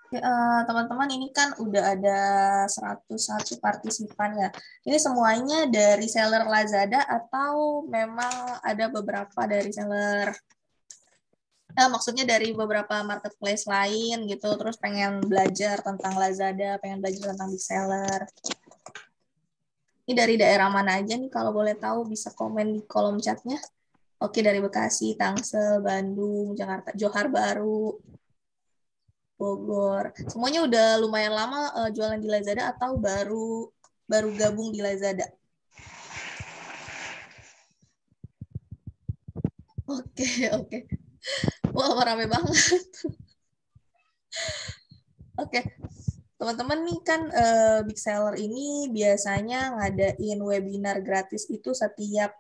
Ya, teman-teman, ini kan udah ada 101 partisipan ya. Ini semuanya dari seller Lazada atau memang ada beberapa dari seller, maksudnya dari beberapa marketplace lain gitu, terus pengen belajar tentang Lazada, pengen belajar tentang big seller. Ini dari daerah mana aja nih, kalau boleh tahu bisa komen di kolom chatnya. Oke, dari Bekasi, Tangsel, Bandung, Jakarta, Johar Baru, Bogor. Semuanya udah lumayan lama jualan di Lazada atau baru baru gabung di Lazada? Oke, oke. Wah, rame banget. Oke, teman-teman nih kan Big Seller ini biasanya ngadain webinar gratis itu setiap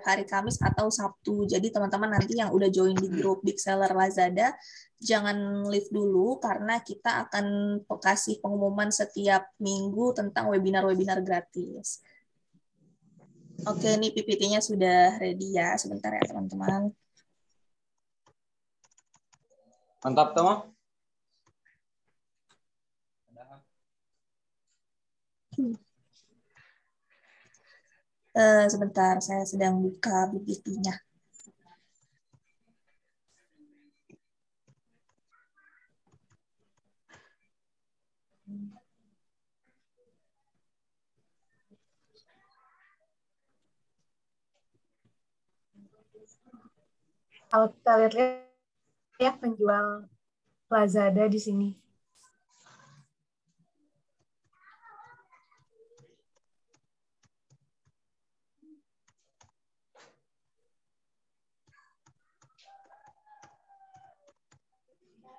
hari Kamis atau Sabtu. Jadi teman-teman nanti yang udah join di grup Big Seller Lazada jangan leave dulu karena kita akan kasih pengumuman setiap minggu tentang webinar-webinar gratis. Oke, ini PPT-nya sudah ready ya. Sebentar ya teman-teman. Mantap, Tomo. Sebentar, saya sedang buka PPT-nya. Kalau kita lihat ya penjual Lazada di sini.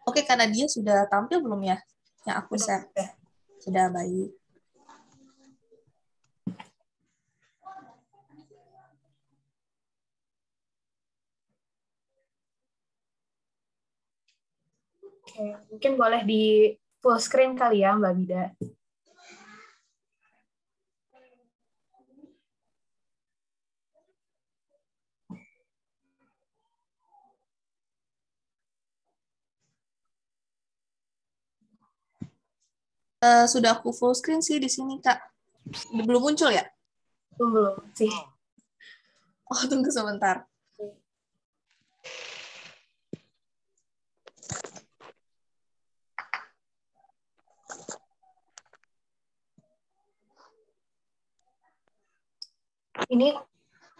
Oke, karena dia sudah tampil belum ya? Yang aku share. Sudah baik. Oke, mungkin boleh di full screen kali ya, Mbak Bida. Sudah aku full screen sih di sini, Kak. Belum muncul ya? Belum sih. Oh, tunggu sebentar. Ini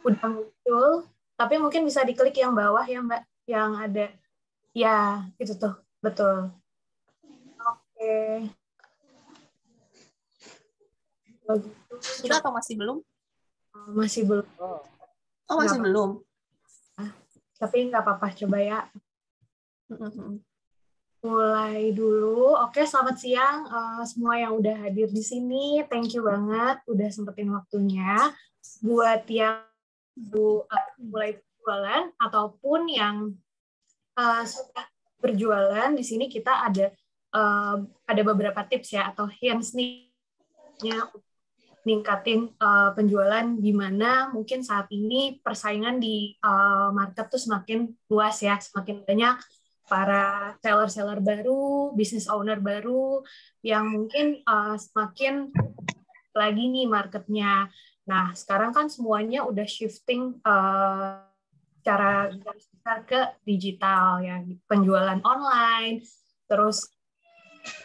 udah muncul, tapi mungkin bisa diklik yang bawah ya, Mbak, yang ada. Ya, itu tuh, betul. Oke. Sudah atau masih belum? Masih belum. Oh, masih belum. Tapi nggak apa-apa, coba ya. Mulai dulu. Oke, selamat siang semua yang udah hadir di sini. Thank you banget udah sempetin waktunya. Buat yang mulai berjualan ataupun yang sudah berjualan, di sini kita ada beberapa tips ya atau hints nih ningkatin penjualan di mana mungkin saat ini persaingan di market tuh semakin luas ya, semakin banyak para seller-seller baru, business owner baru yang mungkin semakin lagi nih marketnya. Nah, sekarang kan semuanya udah shifting cara besar ke digital ya, penjualan online, terus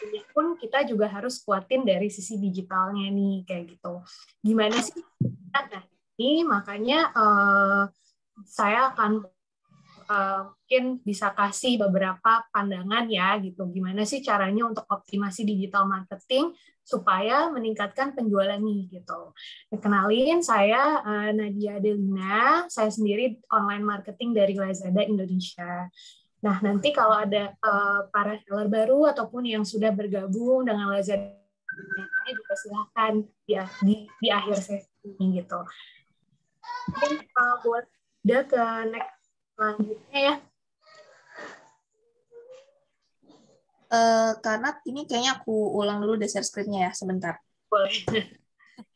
ini pun kita juga harus kuatin dari sisi digitalnya nih kayak gitu. Gimana sih? Nah, ini makanya saya akan mungkin bisa kasih beberapa pandangan ya gitu. Gimana sih caranya untuk optimasi digital marketing supaya meningkatkan penjualan nih gitu. Kenalin, saya Nadia Delina, saya sendiri online marketing dari Lazada Indonesia. Nah, nanti kalau ada para seller baru ataupun yang sudah bergabung dengan Lazada ini juga silahkan ya di akhir sesi ini gitu. Mungkin buat udah ke next selanjutnya ya. Karena ini kayaknya aku ulang dulu deh share screen-nya ya, sebentar. Boleh.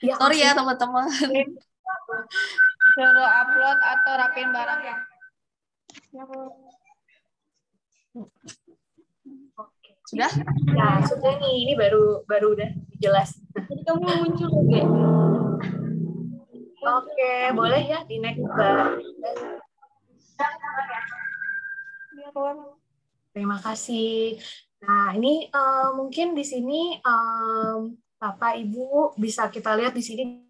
Ya, sorry ya teman-teman. Suruh upload atau rapiin barang ya. Oke. Sudah? Ya, sudah nih. Ini baru udah jelas. Jadi kamu muncul kayak. Oke, boleh ya di next, Mbak. Terima kasih. Nah, ini mungkin di sini Bapak Ibu bisa kita lihat di sini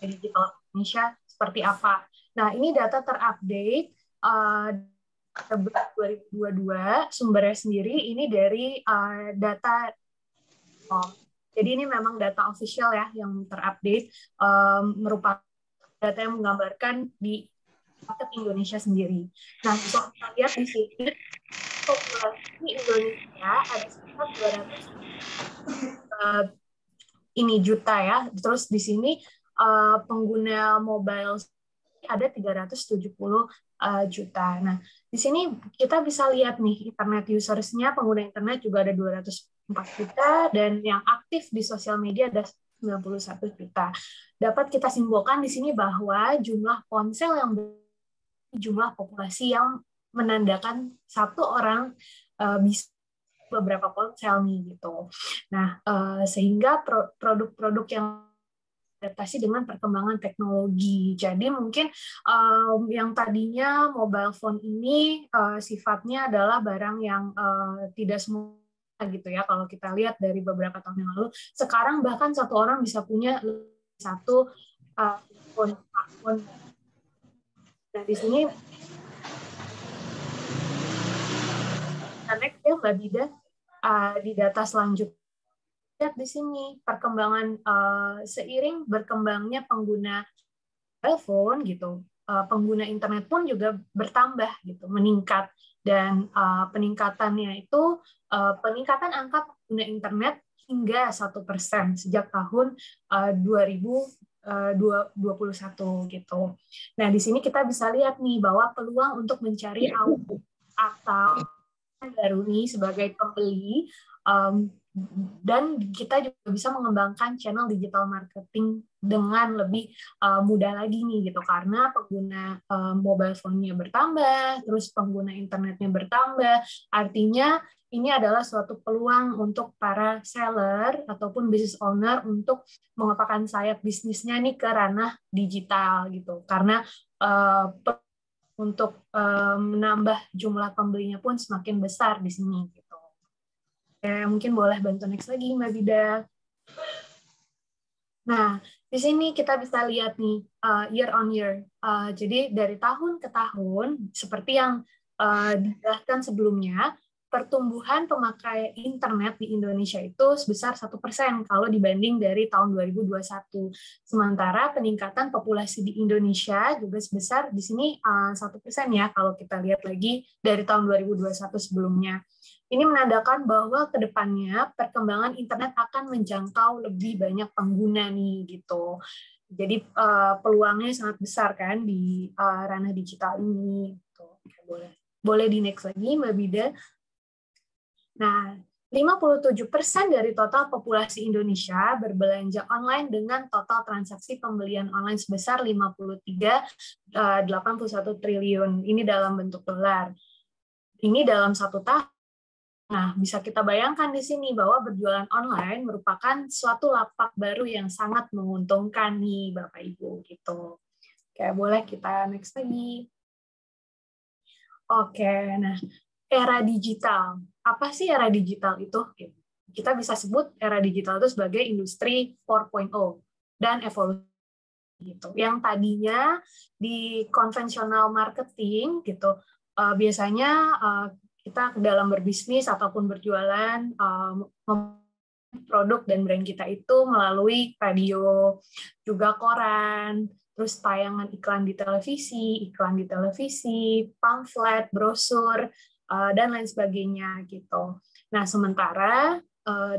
digital Indonesia seperti apa. Nah, ini data terupdate 2022, sumbernya sendiri ini dari data. Jadi ini memang data official ya yang terupdate, merupakan data yang menggambarkan di market Indonesia sendiri. Nah, bisa kita lihat di sini populasi Indonesia ada sekitar 200 juta ya. Terus di sini pengguna mobile ada 370 juta. Nah, di sini kita bisa lihat nih internet usersnya, pengguna internet juga ada 204 juta, dan yang aktif di sosial media ada 91 juta. Dapat kita simpulkan di sini bahwa jumlah ponsel yang jumlah populasi yang menandakan satu orang bisa beberapa ponsel nih gitu. Nah, sehingga produk-produk yang adaptasi dengan perkembangan teknologi. Jadi mungkin yang tadinya mobile phone ini sifatnya adalah barang yang tidak semua gitu ya. Kalau kita lihat dari beberapa tahun yang lalu, sekarang bahkan satu orang bisa punya satu smartphone. Nah, di sini next ya Mbak Bida, di data selanjutnya lihat di sini perkembangan seiring berkembangnya pengguna telepon gitu, pengguna internet pun juga bertambah gitu, meningkat, dan peningkatannya itu peningkatan angka pengguna internet hingga 1% sejak tahun 2021 gitu. Nah, di sini kita bisa lihat nih bahwa peluang untuk mencari atau baru nih sebagai pembeli, dan kita juga bisa mengembangkan channel digital marketing dengan lebih mudah lagi nih gitu, karena pengguna mobile phone-nya bertambah, terus pengguna internetnya bertambah, artinya ini adalah suatu peluang untuk para seller ataupun business owner untuk mengepakkan sayap bisnisnya nih ke ranah digital gitu, karena untuk menambah jumlah pembelinya pun semakin besar di sini gitu. Mungkin boleh bantu next lagi Mbak Bida. Nah, di sini kita bisa lihat nih year on year. Jadi dari tahun ke tahun seperti yang dijelaskan sebelumnya, pertumbuhan pemakai internet di Indonesia itu sebesar 1% kalau dibanding dari tahun 2021. Sementara peningkatan populasi di Indonesia juga sebesar di sini 1% ya kalau kita lihat lagi dari tahun 2021 sebelumnya. Ini menandakan bahwa ke depannya perkembangan internet akan menjangkau lebih banyak pengguna nih gitu. Jadi peluangnya sangat besar kan di ranah digital ini. Gitu. Boleh di next lagi Mbak Bida. Nah, 57% dari total populasi Indonesia berbelanja online dengan total transaksi pembelian online sebesar 53,81 triliun. Ini dalam bentuk dolar. Ini dalam 1 tahun. Nah, bisa kita bayangkan di sini bahwa berjualan online merupakan suatu lapak baru yang sangat menguntungkan nih, Bapak Ibu gitu. Oke, boleh kita next lagi. Oke, nah era digital. Apa sih era digital itu? Kita bisa sebut era digital itu sebagai industri 4.0 dan evolusi gitu. Yang tadinya di konvensional marketing gitu, biasanya kita dalam berbisnis ataupun berjualan produk dan brand kita itu melalui radio, juga koran, terus tayangan iklan di televisi, pamflet, brosur, dan lain sebagainya gitu. Nah, sementara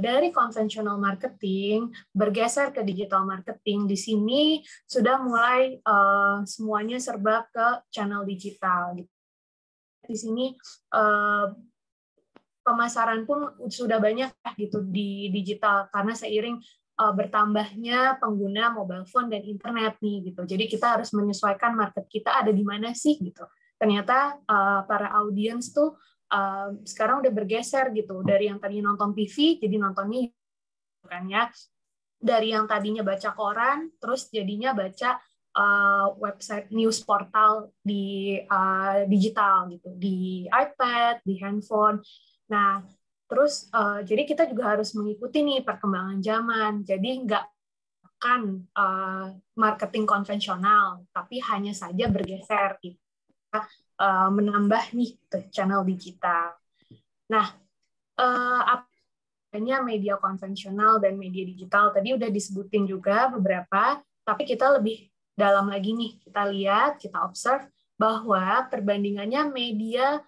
dari konvensional marketing bergeser ke digital marketing, di sini sudah mulai semuanya serba ke channel digital gitu. Di sini pemasaran pun sudah banyak gitu di digital karena seiring bertambahnya pengguna mobile phone dan internet nih gitu. Jadi kita harus menyesuaikan market kita ada di mana sih gitu. Ternyata para audiens tuh sekarang udah bergeser gitu, dari yang tadinya nonton TV jadi nontonnya kan ya, dari yang tadinya baca koran terus jadinya baca website news portal di digital gitu, di iPad, di handphone. Nah, terus jadi kita juga harus mengikuti nih perkembangan zaman. Jadi nggak akan marketing konvensional, tapi hanya saja bergeser gitu. Menambah nih channel digital. Nah, apanya media konvensional dan media digital tadi udah disebutin juga beberapa, tapi kita lebih dalam lagi nih, kita lihat, kita observe bahwa perbandingannya media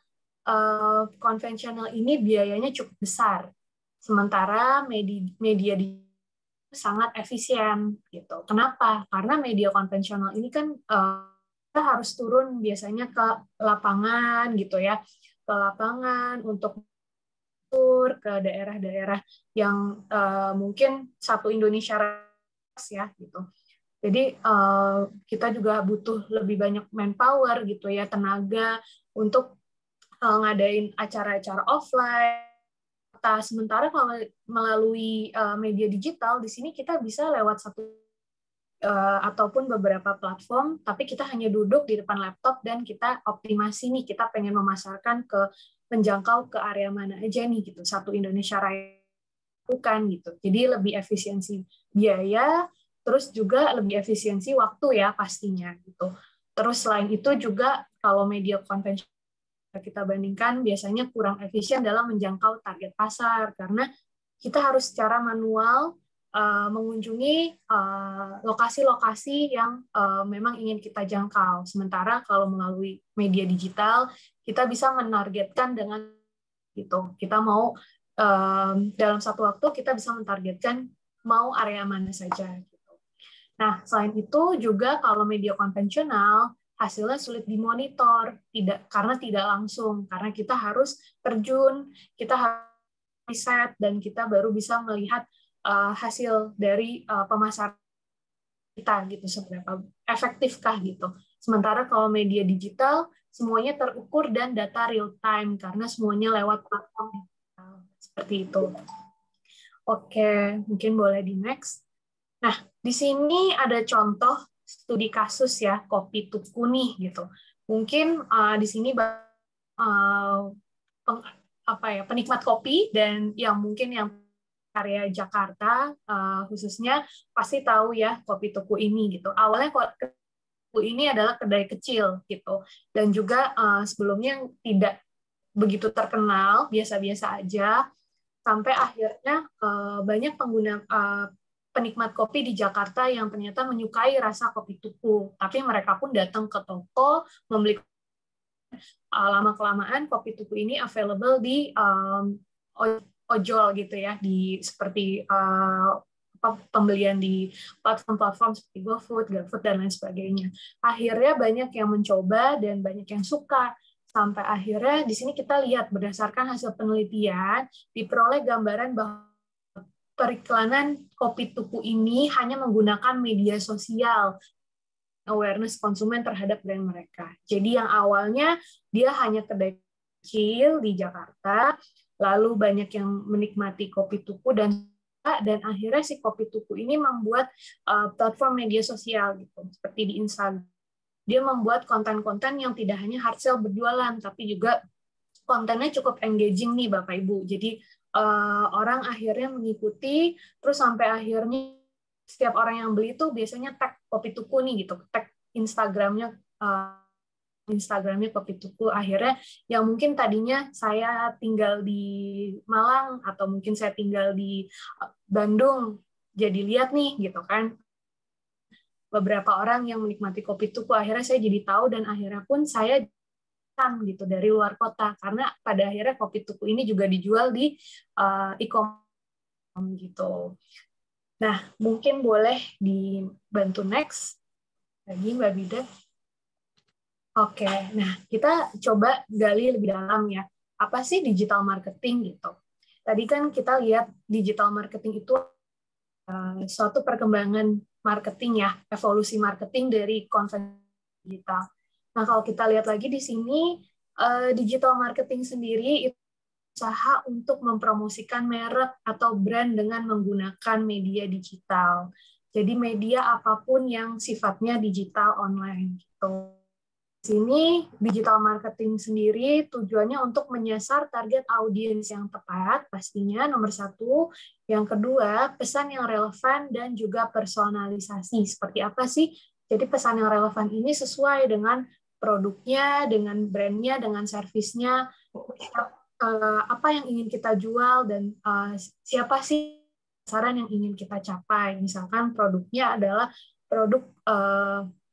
konvensional ini biayanya cukup besar, sementara media digital sangat efisien gitu. Kenapa? Karena media konvensional ini kan kita harus turun biasanya ke lapangan gitu ya, ke lapangan untuk tur ke daerah-daerah yang mungkin satu Indonesia ya gitu. Jadi kita juga butuh lebih banyak manpower gitu ya, tenaga untuk ngadain acara-acara offline. Sementara kalau melalui media digital di sini kita bisa lewat satu ataupun beberapa platform, tapi kita hanya duduk di depan laptop dan kita optimasi nih, kita pengen memasarkan ke menjangkau ke area mana aja nih gitu, satu Indonesia Raya bukan gitu. Jadi lebih efisiensi biaya, terus juga lebih efisiensi waktu ya pastinya gitu. Terus selain itu juga kalau media konvensional kita bandingkan biasanya kurang efisien dalam menjangkau target pasar karena kita harus secara manual mengunjungi lokasi-lokasi yang memang ingin kita jangkau. Sementara kalau melalui media digital kita bisa menargetkan dengan gitu. Kita mau dalam satu waktu kita bisa mentargetkan mau area mana saja. Gitu. Nah, selain itu juga kalau media konvensional hasilnya sulit dimonitor, karena tidak langsung, karena kita harus terjun, kita harus riset, dan kita baru bisa melihat hasil dari pemasaran kita gitu, seberapa efektifkah gitu. Sementara kalau media digital semuanya terukur dan data real time karena semuanya lewat platform digital. Seperti itu. Oke, mungkin boleh di next. Nah, di sini ada contoh studi kasus ya, kopi tuku nih gitu. Mungkin di sini penikmat kopi dan yang mungkin yang area Jakarta khususnya pasti tahu ya kopi tuku ini gitu. Awalnya kopi tuku ini adalah kedai kecil gitu, dan juga sebelumnya tidak begitu terkenal, biasa-biasa aja, sampai akhirnya banyak pengguna penikmat kopi di Jakarta yang ternyata menyukai rasa kopi tuku, tapi mereka pun datang ke toko membeli. Lama-kelamaan kopi tuku ini available di ojol gitu ya, di seperti pembelian di platform-platform seperti GoFood, GrabFood, dan lain sebagainya. Akhirnya banyak yang mencoba dan banyak yang suka. Sampai akhirnya di sini kita lihat berdasarkan hasil penelitian diperoleh gambaran bahwa periklanan kopi tuku ini hanya menggunakan media sosial, awareness konsumen terhadap brand mereka. Jadi yang awalnya dia hanya kedai kecil di Jakarta, lalu banyak yang menikmati kopi tuku dan akhirnya si kopi tuku ini membuat platform media sosial gitu, seperti di Instagram. Dia membuat konten-konten yang tidak hanya hard sell berjualan, tapi juga kontennya cukup engaging nih Bapak Ibu. Jadi orang akhirnya mengikuti, terus sampai akhirnya setiap orang yang beli itu biasanya tag kopi tuku nih gitu, tag Instagramnya kopi tuku. Akhirnya yang mungkin tadinya saya tinggal di Malang atau mungkin saya tinggal di Bandung, jadi lihat nih gitu kan, beberapa orang yang menikmati kopi tuku, akhirnya saya jadi tahu dan akhirnya pun saya gitu dari luar kota, karena pada akhirnya kopi tuku ini juga dijual di e-commerce gitu. Nah, mungkin boleh dibantu next lagi Mbak Bida. Oke, nah kita coba gali lebih dalam ya. Apa sih digital marketing gitu? Tadi kan kita lihat digital marketing itu suatu perkembangan marketing ya, evolusi marketing dari konvensional digital. Nah, kalau kita lihat lagi di sini, Digital marketing sendiri itu usaha untuk mempromosikan merek atau brand dengan menggunakan media digital. Jadi media apapun yang sifatnya digital online gitu. Di sini digital marketing sendiri tujuannya untuk menyasar target audiens yang tepat, pastinya nomor satu. Yang kedua, pesan yang relevan dan juga personalisasi. Seperti apa sih? Jadi pesan yang relevan ini sesuai dengan produknya, dengan brandnya, dengan servisnya, apa yang ingin kita jual, dan siapa sih sasaran yang ingin kita capai. Misalkan produknya adalah produk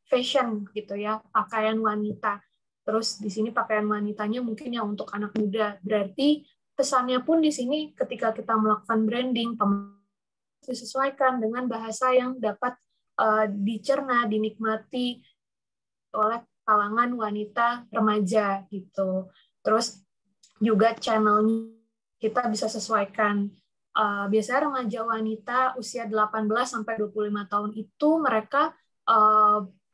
fashion gitu ya, pakaian wanita. Terus di sini pakaian wanitanya mungkin yang untuk anak muda. Berarti pesannya pun di sini ketika kita melakukan branding disesuaikan dengan bahasa yang dapat dicerna, dinikmati oleh kalangan wanita remaja gitu. Terus juga channelnya kita bisa sesuaikan. Biasanya remaja wanita usia 18 sampai 25 tahun itu mereka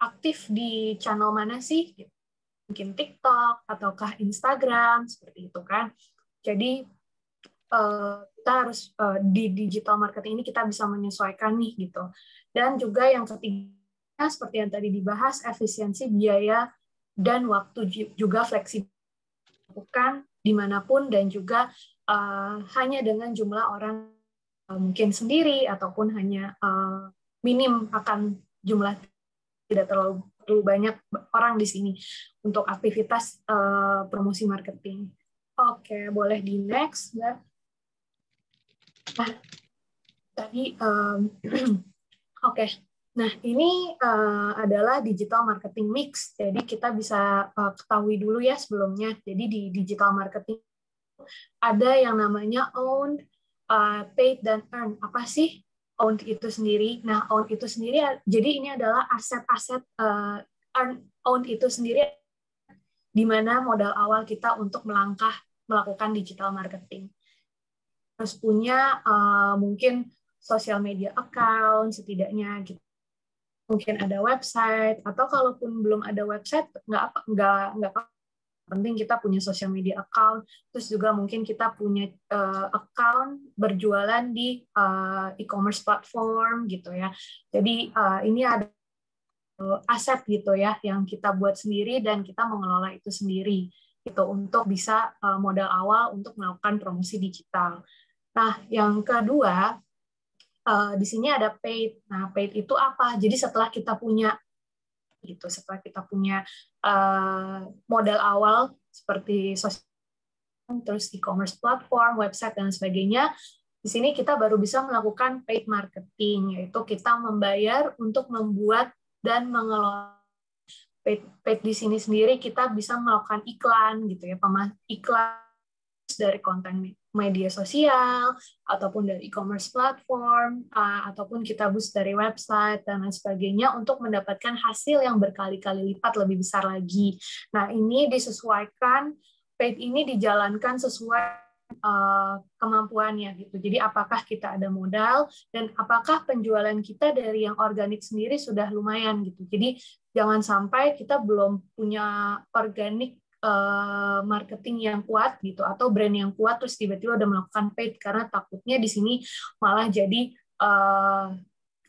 aktif di channel mana sih? Mungkin TikTok ataukah Instagram seperti itu kan. Jadi kita harus di digital marketing ini kita bisa menyesuaikan nih gitu. Dan juga yang ketiga seperti yang tadi dibahas, efisiensi biaya dan waktu juga fleksibel, bukan dimanapun dan juga hanya dengan jumlah orang mungkin sendiri ataupun hanya minim akan jumlah, tidak terlalu banyak orang di sini untuk aktivitas promosi marketing. Oke, boleh di next, Mbak. Nah, tadi oke. Nah, ini adalah digital marketing mix. Jadi kita bisa ketahui dulu ya sebelumnya. Jadi di digital marketing ada yang namanya owned, paid, dan earned. Apa sih owned itu sendiri? Nah, owned itu sendiri, jadi ini adalah aset-aset, owned itu sendiri di mana modal awal kita untuk melakukan digital marketing. Harus punya mungkin social media account setidaknya gitu. Mungkin ada website, atau kalaupun belum ada website, nggak penting kita punya social media account. Terus juga mungkin kita punya account berjualan di e-commerce platform gitu ya. Jadi ini ada aset gitu ya yang kita buat sendiri dan kita mengelola itu sendiri gitu untuk bisa modal awal untuk melakukan promosi digital. Nah, yang kedua, di sini ada paid. Nah, paid itu apa? Jadi setelah kita punya modal awal seperti sosial, terus e-commerce platform, website dan sebagainya, di sini kita baru bisa melakukan paid marketing, yaitu kita membayar untuk membuat dan mengelola. Paid di sini sendiri kita bisa melakukan iklan gitu ya, iklan dari konten media sosial, ataupun dari e-commerce platform, ataupun kita boost dari website, dan lain sebagainya untuk mendapatkan hasil yang berkali-kali lipat lebih besar lagi. Nah, ini disesuaikan, paid ini dijalankan sesuai kemampuannya gitu. Jadi apakah kita ada modal, dan apakah penjualan kita dari yang organik sendiri sudah lumayan gitu. Jadi jangan sampai kita belum punya organik marketing yang kuat gitu atau brand yang kuat terus tiba-tiba udah melakukan paid, karena takutnya di sini malah jadi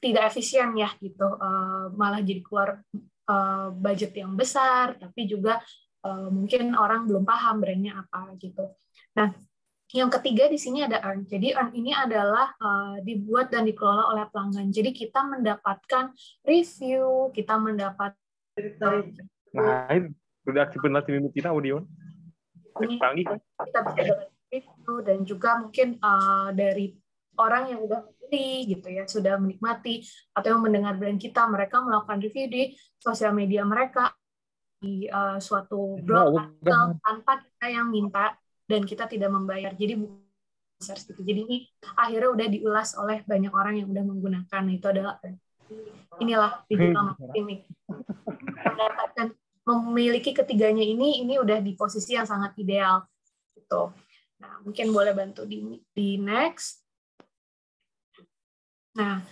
tidak efisien ya gitu, malah jadi keluar budget yang besar, tapi juga mungkin orang belum paham brandnya apa gitu. Nah, yang ketiga di sini ada earn. Jadi earn ini adalah dibuat dan dikelola oleh pelanggan. Jadi kita mendapatkan review, kita mendapat sudah aktifin kita audio. Ini kita bisa dapat review dan juga mungkin dari orang yang udah beli gitu ya, sudah menikmati atau yang mendengar brand kita, mereka melakukan review di sosial media mereka, di suatu blog artikel tanpa kita yang minta dan kita tidak membayar. Jadi besar gitu. Jadi ini akhirnya udah diulas oleh banyak orang yang udah menggunakan. Itu adalah inilah digital marketing. Mendapatkan memiliki ketiganya ini udah di posisi yang sangat ideal gitu. Nah, mungkin boleh bantu di next. Nah,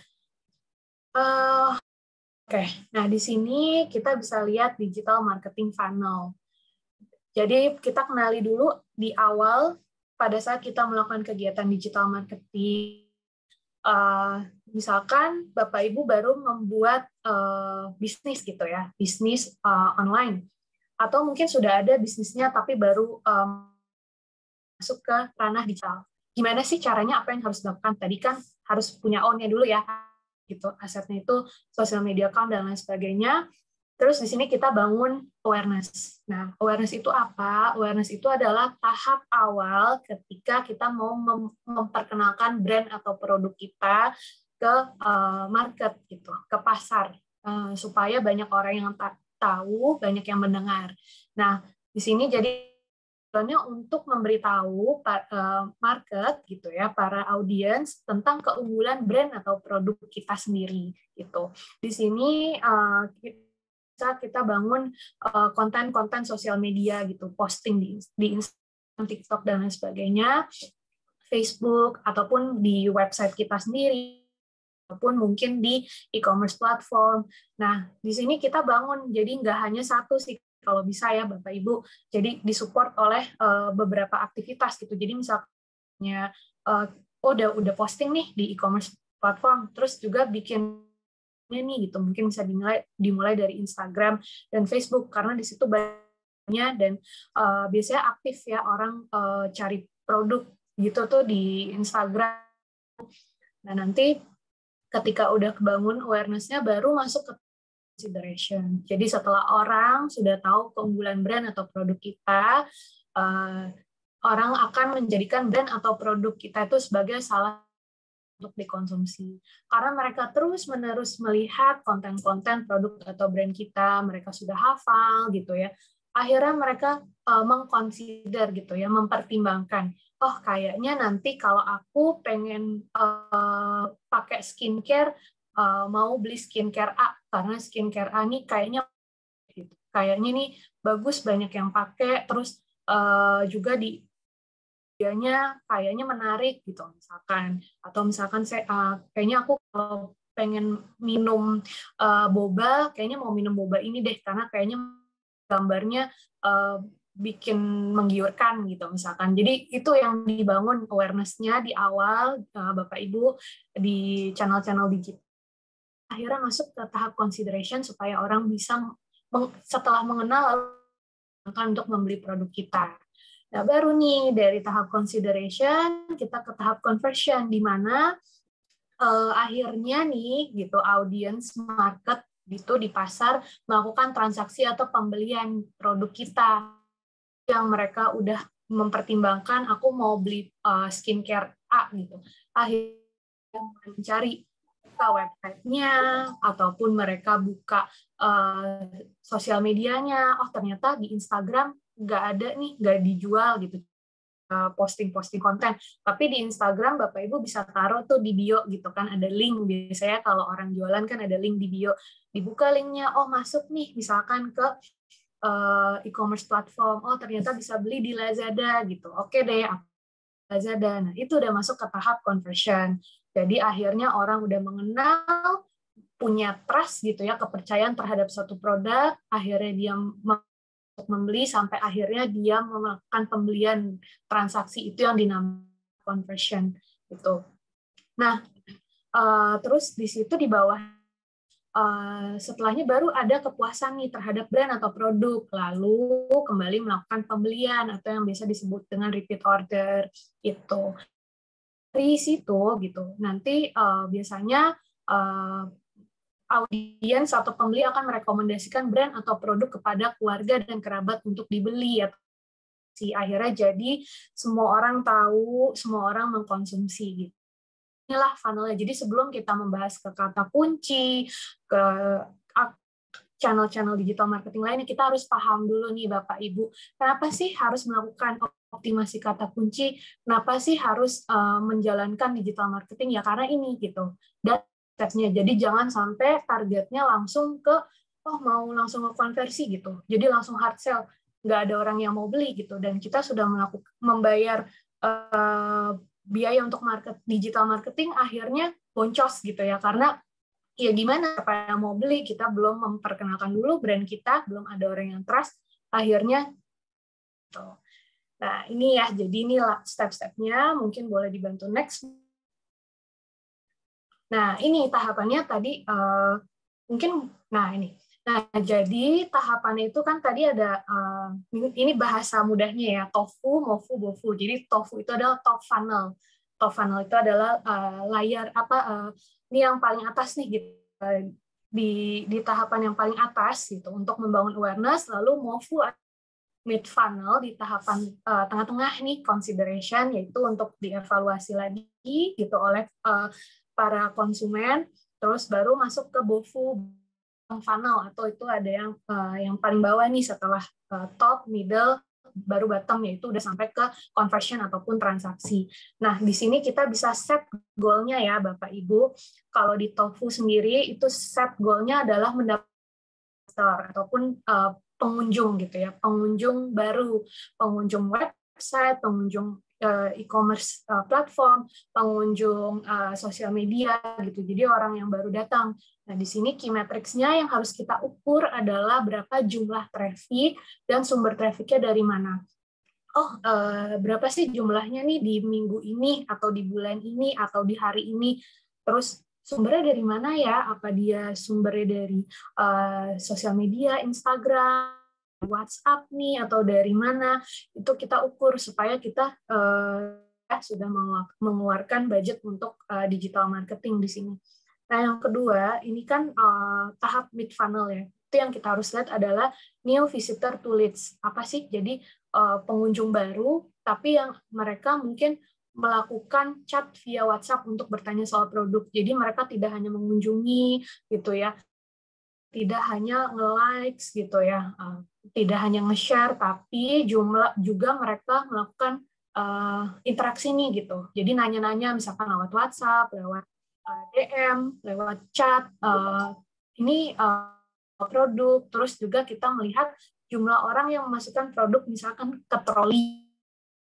oke. Nah, di sini kita bisa lihat digital marketing funnel. Jadi kita kenali dulu di awal pada saat kita melakukan kegiatan digital marketing. Misalkan Bapak Ibu baru membuat bisnis gitu ya, bisnis online. Atau mungkin sudah ada bisnisnya tapi baru masuk ke ranah digital. Gimana sih caranya, apa yang harus dilakukan? Tadi kan harus punya own-nya dulu ya, gitu. Asetnya itu social media account dan lain sebagainya. Terus di sini kita bangun awareness. Nah, awareness itu apa? Awareness itu adalah tahap awal ketika kita mau memperkenalkan brand atau produk kita ke market gitu, ke pasar, supaya banyak orang yang tahu, banyak yang mendengar. Nah, di sini jadi untuk memberitahu market gitu ya, para audiens tentang keunggulan brand atau produk kita sendiri gitu. Di sini kita bangun konten-konten sosial media gitu, posting di Instagram, TikTok dan lain sebagainya, Facebook ataupun di website kita sendiri, ataupun mungkin di e-commerce platform. Nah, di sini kita bangun jadi nggak hanya satu sih kalau bisa ya Bapak Ibu, jadi disupport oleh beberapa aktivitas gitu. Jadi misalnya udah posting nih di e-commerce platform, terus juga bikin nih gitu, mungkin bisa dimulai dari Instagram dan Facebook karena di situ banyak dan biasanya aktif ya orang cari produk gitu tuh di Instagram. Nah, nanti ketika udah kebangun awareness-nya baru masuk ke consideration. Jadi setelah orang sudah tahu keunggulan brand atau produk kita, orang akan menjadikan brand atau produk kita itu sebagai salah untuk dikonsumsi. Karena mereka terus-menerus melihat konten-konten produk atau brand kita, mereka sudah hafal gitu ya. Akhirnya mereka mengconsider gitu ya, mempertimbangkan. Oh, kayaknya nanti kalau aku pengen pakai skincare, mau beli skincare A karena skincare A nih kayaknya nih bagus, banyak yang pakai, terus juga di kayaknya menarik gitu misalkan, atau misalkan saya kayaknya aku kalau pengen minum boba, kayaknya mau minum boba ini deh karena kayaknya gambarnya bikin menggiurkan gitu misalkan. Jadi itu yang dibangun awareness-nya di awal Bapak Ibu di channel-channel digital. Akhirnya masuk ke tahap consideration supaya orang bisa setelah mengenal untuk membeli produk kita. Nah, baru nih dari tahap consideration kita ke tahap conversion, di mana akhirnya nih gitu audience market gitu di pasar melakukan transaksi atau pembelian produk kita yang mereka udah mempertimbangkan aku mau beli skincare A gitu. Akhirnya mencari website-nya ataupun mereka buka sosial medianya, oh ternyata di Instagram nggak ada nih, nggak dijual gitu posting-posting konten, tapi di Instagram Bapak Ibu bisa taruh tuh di bio gitu kan, ada link. Biasanya kalau orang jualan kan ada link di bio, dibuka linknya, oh masuk nih misalkan ke e-commerce platform, oh ternyata bisa beli di Lazada gitu, oke deh Lazada. Nah itu udah masuk ke tahap conversion. Jadi akhirnya orang udah mengenal, punya trust gitu ya, kepercayaan terhadap satu produk, akhirnya dia membeli sampai akhirnya dia melakukan pembelian transaksi, itu yang dinamakan conversion gitu. Nah, terus di situ di bawah setelahnya baru ada kepuasan nih terhadap brand atau produk, lalu kembali melakukan pembelian atau yang biasa disebut dengan repeat order itu. Dari situ gitu, nanti biasanya audiens atau pembeli akan merekomendasikan brand atau produk kepada keluarga dan kerabat untuk dibeli. Akhirnya jadi semua orang tahu, semua orang mengkonsumsi gitu. Inilah funnelnya. Jadi sebelum kita membahas ke kata kunci, ke channel-channel digital marketing lainnya, kita harus paham dulu nih Bapak Ibu, kenapa sih harus melakukan optimasi kata kunci, kenapa sih harus menjalankan digital marketing, ya karena ini gitu. Dan stepnya, jadi jangan sampai targetnya langsung ke, oh mau langsung ke konversi gitu, jadi langsung hard sell, nggak ada orang yang mau beli gitu, dan kita sudah membayar biaya untuk digital marketing, akhirnya boncos gitu ya, karena ya gimana supaya mau beli, kita belum memperkenalkan dulu brand kita, belum ada orang yang trust, akhirnya Nah, ini ya, jadi ini step-stepnya, mungkin boleh dibantu next. Nah, ini tahapannya tadi, mungkin, nah ini. Nah, jadi tahapannya itu kan tadi ada, ini bahasa mudahnya ya, TOFU, MOFU, BOFU. Jadi TOFU itu adalah top funnel. Top funnel itu adalah layar, ini yang paling atas nih, gitu. Di tahapan yang paling atas, gitu, untuk membangun awareness, lalu MOFU mid funnel di tahapan tengah-tengah nih consideration, yaitu untuk dievaluasi lagi gitu oleh para konsumen, terus baru masuk ke BOFU funnel, atau itu ada yang paling bawah nih setelah top, middle, baru bottom, yaitu udah sampai ke conversion ataupun transaksi. Nah, di sini kita bisa set goal-nya ya Bapak Ibu. Kalau di TOFU sendiri itu set goal-nya adalah mendaftar ataupun pengunjung gitu ya, pengunjung baru, pengunjung website, pengunjung e-commerce platform, pengunjung sosial media gitu. Jadi orang yang baru datang. Nah, di sini key metrics-nya yang harus kita ukur adalah berapa jumlah traffic dan sumber traffic-nya dari mana. Oh, berapa sih jumlahnya nih di minggu ini atau di bulan ini atau di hari ini. Terus sumbernya dari mana ya? Apa dia sumbernya dari sosial media, Instagram, WhatsApp nih, atau dari mana? Itu kita ukur supaya kita sudah mengeluarkan budget untuk digital marketing di sini. Nah, yang kedua, ini kan tahap mid funnel ya. Itu yang kita harus lihat adalah new visitor to leads. Apa sih? Jadi pengunjung baru, tapi yang mereka mungkin melakukan chat via WhatsApp untuk bertanya soal produk. Jadi mereka tidak hanya mengunjungi gitu ya, tidak hanya nge-likes gitu ya, tidak hanya nge-share, tapi juga mereka melakukan interaksi nih gitu. Jadi nanya-nanya misalkan lewat WhatsApp, lewat DM, lewat chat, ini produk, terus juga kita melihat jumlah orang yang memasukkan produk misalkan ke troli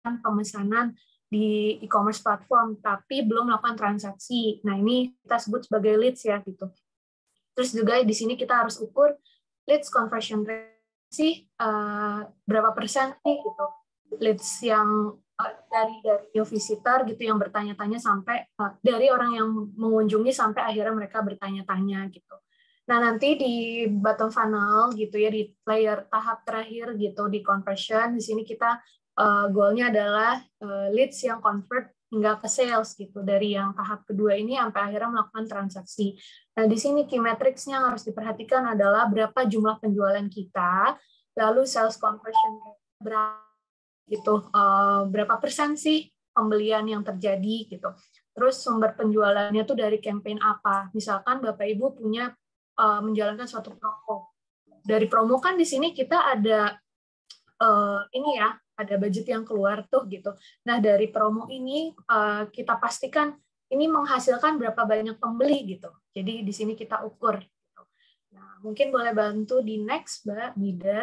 pemesanan di e-commerce platform, tapi belum melakukan transaksi. Nah, ini kita sebut sebagai leads ya gitu. Terus juga di sini kita harus ukur leads conversion rate sih, berapa persen sih gitu. Leads yang dari new visitor gitu yang bertanya-tanya sampai dari orang yang mengunjungi sampai akhirnya mereka bertanya-tanya gitu. Nah, nanti di bottom funnel gitu ya, di layer tahap terakhir gitu di conversion, di sini kita goalnya adalah leads yang convert hingga ke sales gitu, dari yang tahap kedua ini sampai akhirnya melakukan transaksi. Nah, di sini key metrics-nya yang harus diperhatikan adalah berapa jumlah penjualan kita, lalu sales conversion berapa gitu, berapa persen sih pembelian yang terjadi gitu. Terus sumber penjualannya tuh dari campaign apa? Misalkan Bapak Ibu punya menjalankan suatu promo. Dari promo kan di sini kita ada ini ya, ada budget yang keluar tuh gitu. Nah, dari promo ini kita pastikan ini menghasilkan berapa banyak pembeli gitu. Jadi di sini kita ukur. Gitu. Nah, mungkin boleh bantu di next, Mbak Bida.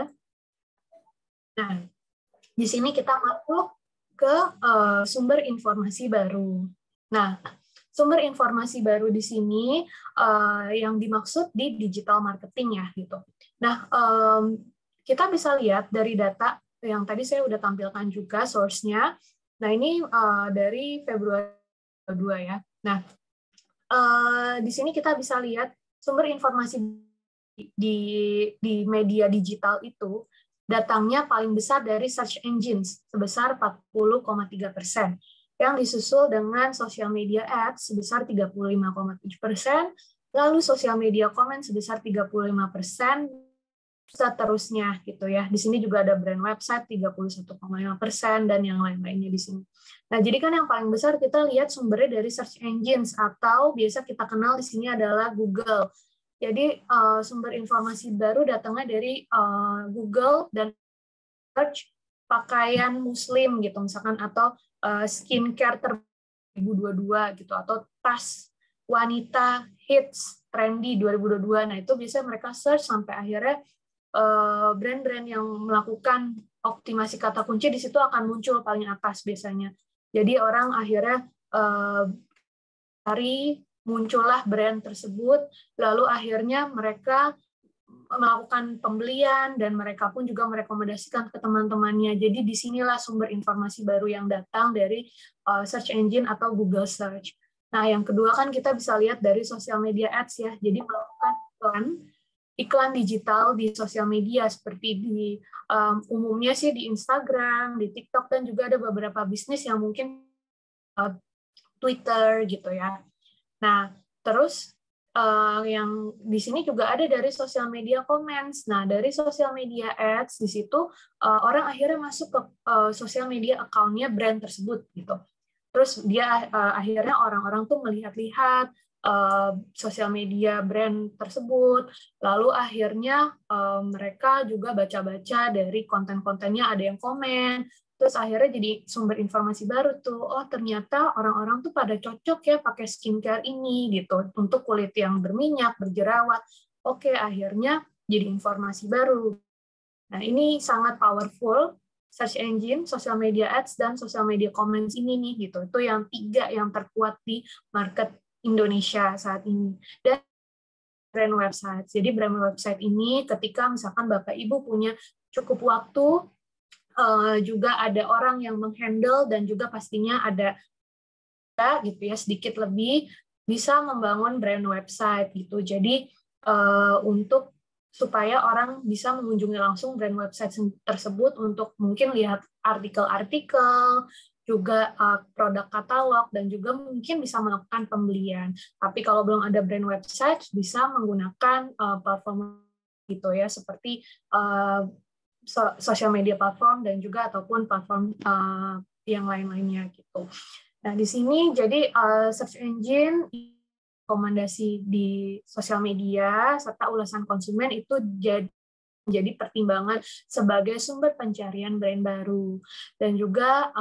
Nah, di sini kita masuk ke sumber informasi baru. Nah, sumber informasi baru di sini yang dimaksud di digital marketing ya gitu. Nah, kita bisa lihat dari data yang tadi saya udah tampilkan juga source-nya. Nah, ini dari Februari 2 ya. Nah, di sini kita bisa lihat sumber informasi di media digital itu datangnya paling besar dari search engines sebesar 40,3%, yang disusul dengan social media ads sebesar 35,7%, lalu social media comment sebesar 35%, seterusnya gitu ya. Di sini juga ada brand website 31,5% dan yang lain-lainnya di sini. Nah, jadi kan yang paling besar kita lihat sumbernya dari search engines, atau biasa kita kenal di sini adalah Google. Jadi sumber informasi baru datangnya dari Google dan search pakaian muslim gitu misalkan, atau skincare 2022 gitu, atau tas wanita hits trendy 2022. Nah, itu biasanya mereka search sampai akhirnya brand-brand yang melakukan optimasi kata kunci di situ akan muncul paling atas biasanya. Jadi orang akhirnya muncullah brand tersebut, lalu akhirnya mereka melakukan pembelian dan mereka pun juga merekomendasikan ke teman-temannya. Jadi disinilah sumber informasi baru yang datang dari search engine atau Google Search. Nah, yang kedua kan kita bisa lihat dari sosial media ads ya. Jadi melakukan iklan digital di sosial media seperti di umumnya sih di Instagram, di TikTok, dan juga ada beberapa bisnis yang mungkin Twitter gitu ya. Nah, terus yang di sini juga ada dari sosial media comments. Nah, dari sosial media ads di situ orang akhirnya masuk ke sosial media account-nya brand tersebut gitu. Terus dia akhirnya orang-orang tuh melihat-lihat sosial media brand tersebut, lalu akhirnya mereka juga baca-baca dari konten-kontennya, ada yang komen. Terus akhirnya jadi sumber informasi baru tuh, oh ternyata orang-orang tuh pada cocok ya pakai skincare ini gitu untuk kulit yang berminyak, berjerawat. Oke, akhirnya jadi informasi baru. Nah, ini sangat powerful search engine, social media ads, dan social media comments ini nih gitu. Itu yang 3 yang terkuat di market Indonesia saat ini. Dan brand website. Jadi brand website ini ketika misalkan Bapak Ibu punya cukup waktu, juga ada orang yang menghandle dan juga pastinya ada gitu ya sedikit lebih bisa membangun brand website gitu. Jadi untuk supaya orang bisa mengunjungi langsung brand website tersebut untuk mungkin lihat artikel-artikel, juga produk katalog, dan juga mungkin bisa melakukan pembelian. Tapi kalau belum ada brand website bisa menggunakan platform gitu ya seperti social media platform dan juga ataupun platform yang lain-lainnya gitu. Nah, di sini jadi search engine rekomendasi di sosial media serta ulasan konsumen itu jadi pertimbangan sebagai sumber pencarian brand baru. Dan juga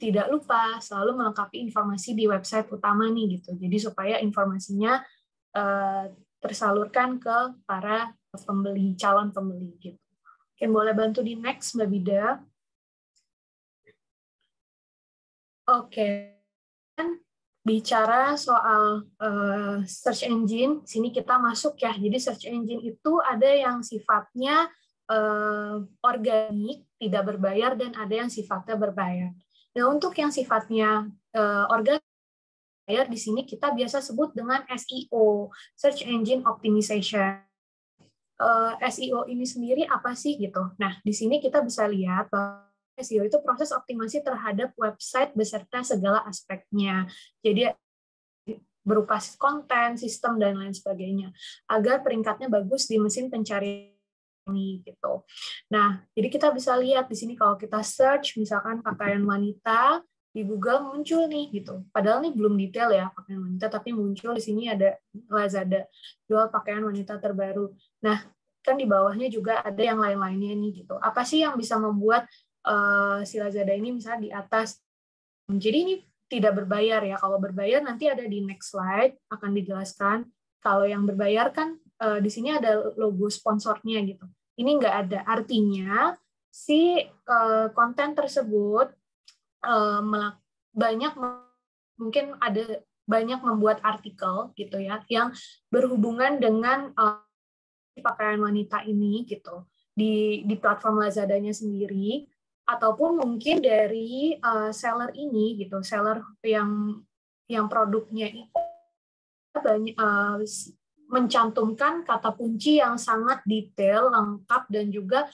tidak lupa selalu melengkapi informasi di website utama nih gitu. Jadi supaya informasinya tersalurkan ke para pembeli, calon pembeli gitu. Mungkin boleh bantu di next, Mbak Bida. Oke, bicara soal search engine, sini kita masuk ya. Jadi search engine itu ada yang sifatnya organik, tidak berbayar, dan ada yang sifatnya berbayar. Nah, untuk yang sifatnya organik, di sini kita biasa sebut dengan SEO, Search Engine Optimization. SEO ini sendiri apa sih gitu? Nah, di sini kita bisa lihat bahwa SEO itu proses optimasi terhadap website beserta segala aspeknya. Jadi berupa konten, sistem, dan lain sebagainya, agar peringkatnya bagus di mesin pencarian ini gitu. Nah, jadi kita bisa lihat di sini kalau kita search misalkan pakaian wanita di Google muncul nih gitu. Padahal ini belum detail ya pakaian wanita, tapi muncul di sini ada Lazada jual pakaian wanita terbaru. Nah, kan di bawahnya juga ada yang lain-lainnya nih gitu. Apa sih yang bisa membuat si Lazada ini misalnya di atas? Jadi ini tidak berbayar ya. Kalau berbayar nanti ada di next slide akan dijelaskan. Kalau yang berbayar kan di sini ada logo sponsornya gitu. Ini nggak ada. Artinya si konten tersebut mungkin ada banyak membuat artikel gitu ya yang berhubungan dengan pakaian wanita ini gitu di platform Lazadanya sendiri, ataupun mungkin dari seller ini gitu, seller yang produknya itu banyak mencantumkan kata kunci yang sangat detail, lengkap, dan juga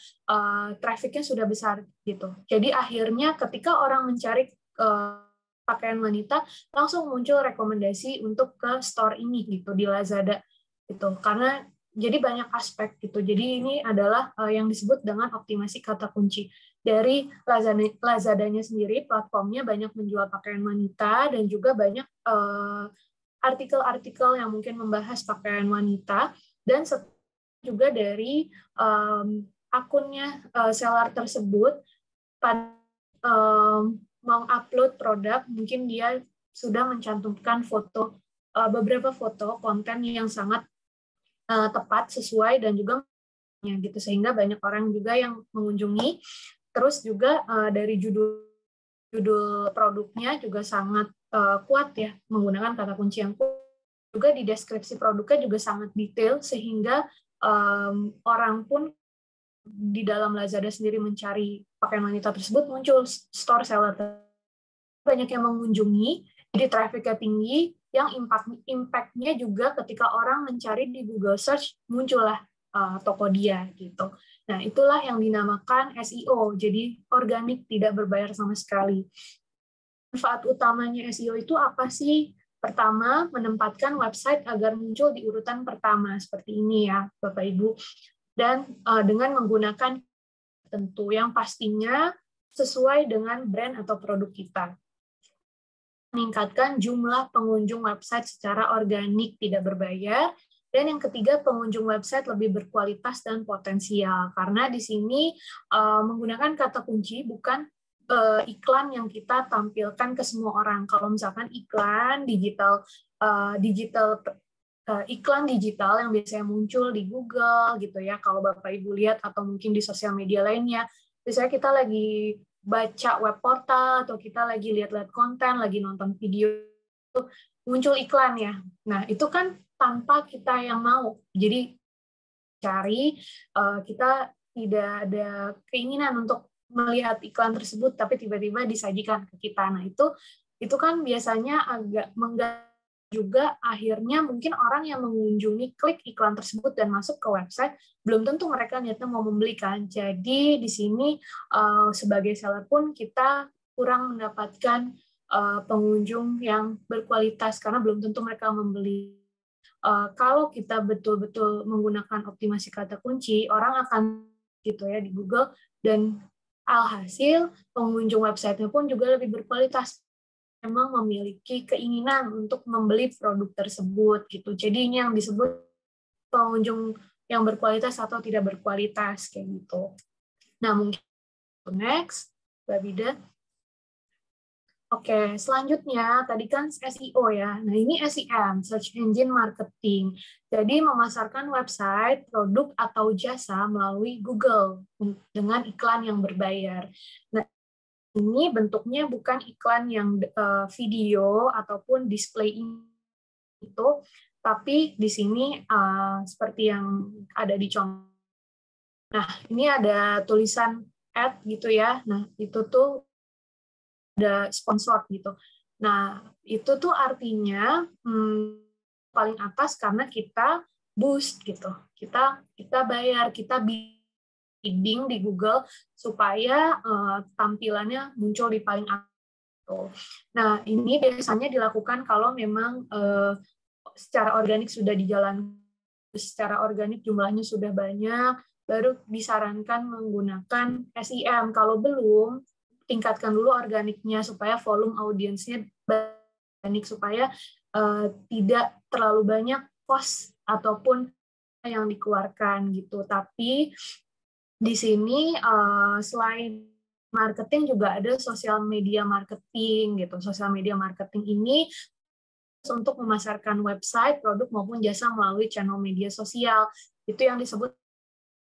trafficnya sudah besar gitu. Jadi akhirnya ketika orang mencari pakaian wanita, langsung muncul rekomendasi untuk ke store ini gitu di Lazada gitu. Karena jadi banyak aspek gitu. Jadi ini adalah yang disebut dengan optimasi kata kunci. Dari Lazadanya sendiri, platformnya banyak menjual pakaian wanita dan juga banyak artikel-artikel yang mungkin membahas pakaian wanita, dan juga dari akunnya seller tersebut pada mengupload produk, mungkin dia sudah mencantumkan beberapa foto konten yang sangat tepat, sesuai, dan juga gitu, sehingga banyak orang juga yang mengunjungi. Terus juga dari judul produknya juga sangat kuat ya, menggunakan kata kunci yang kuat. Juga di deskripsi produknya juga sangat detail, sehingga orang pun di dalam Lazada sendiri mencari pakaian wanita tersebut, muncul store seller banyak yang mengunjungi, jadi traffic-nya tinggi, yang impact-nya juga ketika orang mencari di Google Search, muncullah toko dia gitu. Nah, itulah yang dinamakan SEO, jadi organik tidak berbayar sama sekali. Manfaat utamanya SEO itu apa sih? Pertama, menempatkan website agar muncul di urutan pertama, seperti ini ya, Bapak Ibu. Dan dengan menggunakan tentu yang pastinya sesuai dengan brand atau produk kita. Meningkatkan jumlah pengunjung website secara organik tidak berbayar. Dan yang ketiga, pengunjung website lebih berkualitas dan potensial. Karena di sini menggunakan kata kunci bukan iklan yang kita tampilkan ke semua orang. Kalau misalkan iklan iklan digital yang biasanya muncul di Google gitu ya, kalau Bapak Ibu lihat atau mungkin di sosial media lainnya, biasanya kita lagi baca web portal atau kita lagi lihat-lihat konten, lagi nonton video, muncul iklan ya. Nah, itu kan tanpa kita yang mau. Jadi kita tidak ada keinginan untuk melihat iklan tersebut, tapi tiba-tiba disajikan ke kita. Nah, itu kan biasanya agak mengganggu juga, akhirnya mungkin orang yang mengunjungi klik iklan tersebut dan masuk ke website, belum tentu mereka niatnya mau membelikan. Jadi di sini sebagai seller pun kita kurang mendapatkan pengunjung yang berkualitas karena belum tentu mereka membeli. Kalau kita betul-betul menggunakan optimasi kata kunci, orang akan gitu ya di Google, dan alhasil pengunjung website-nya pun juga lebih berkualitas, memang memiliki keinginan untuk membeli produk tersebut gitu. Jadi ini yang disebut pengunjung yang berkualitas atau tidak berkualitas kayak gitu. Nah, mungkin next, Mbak Bida. Oke, selanjutnya tadi kan SEO ya. Nah, ini SEM, Search Engine Marketing. Jadi memasarkan website, produk atau jasa melalui Google dengan iklan yang berbayar. Nah, ini bentuknya bukan iklan yang video ataupun display itu, tapi di sini seperti yang ada di contoh. Nah, ini ada tulisan ad gitu ya. Nah, itu tuh ada sponsor gitu. Nah, itu tuh artinya paling atas karena kita boost gitu. Kita bayar, kita bidding di Google supaya tampilannya muncul di paling atas. Nah, ini biasanya dilakukan kalau memang secara organik sudah dijalankan, secara organik jumlahnya sudah banyak, baru disarankan menggunakan SEM. Kalau belum, tingkatkan dulu organiknya supaya volume audiensnya organik, supaya tidak terlalu banyak cost ataupun yang dikeluarkan gitu. Tapi di sini selain marketing juga ada sosial media marketing gitu. Sosial media marketing ini untuk memasarkan website, produk maupun jasa melalui channel media sosial. Itu yang disebut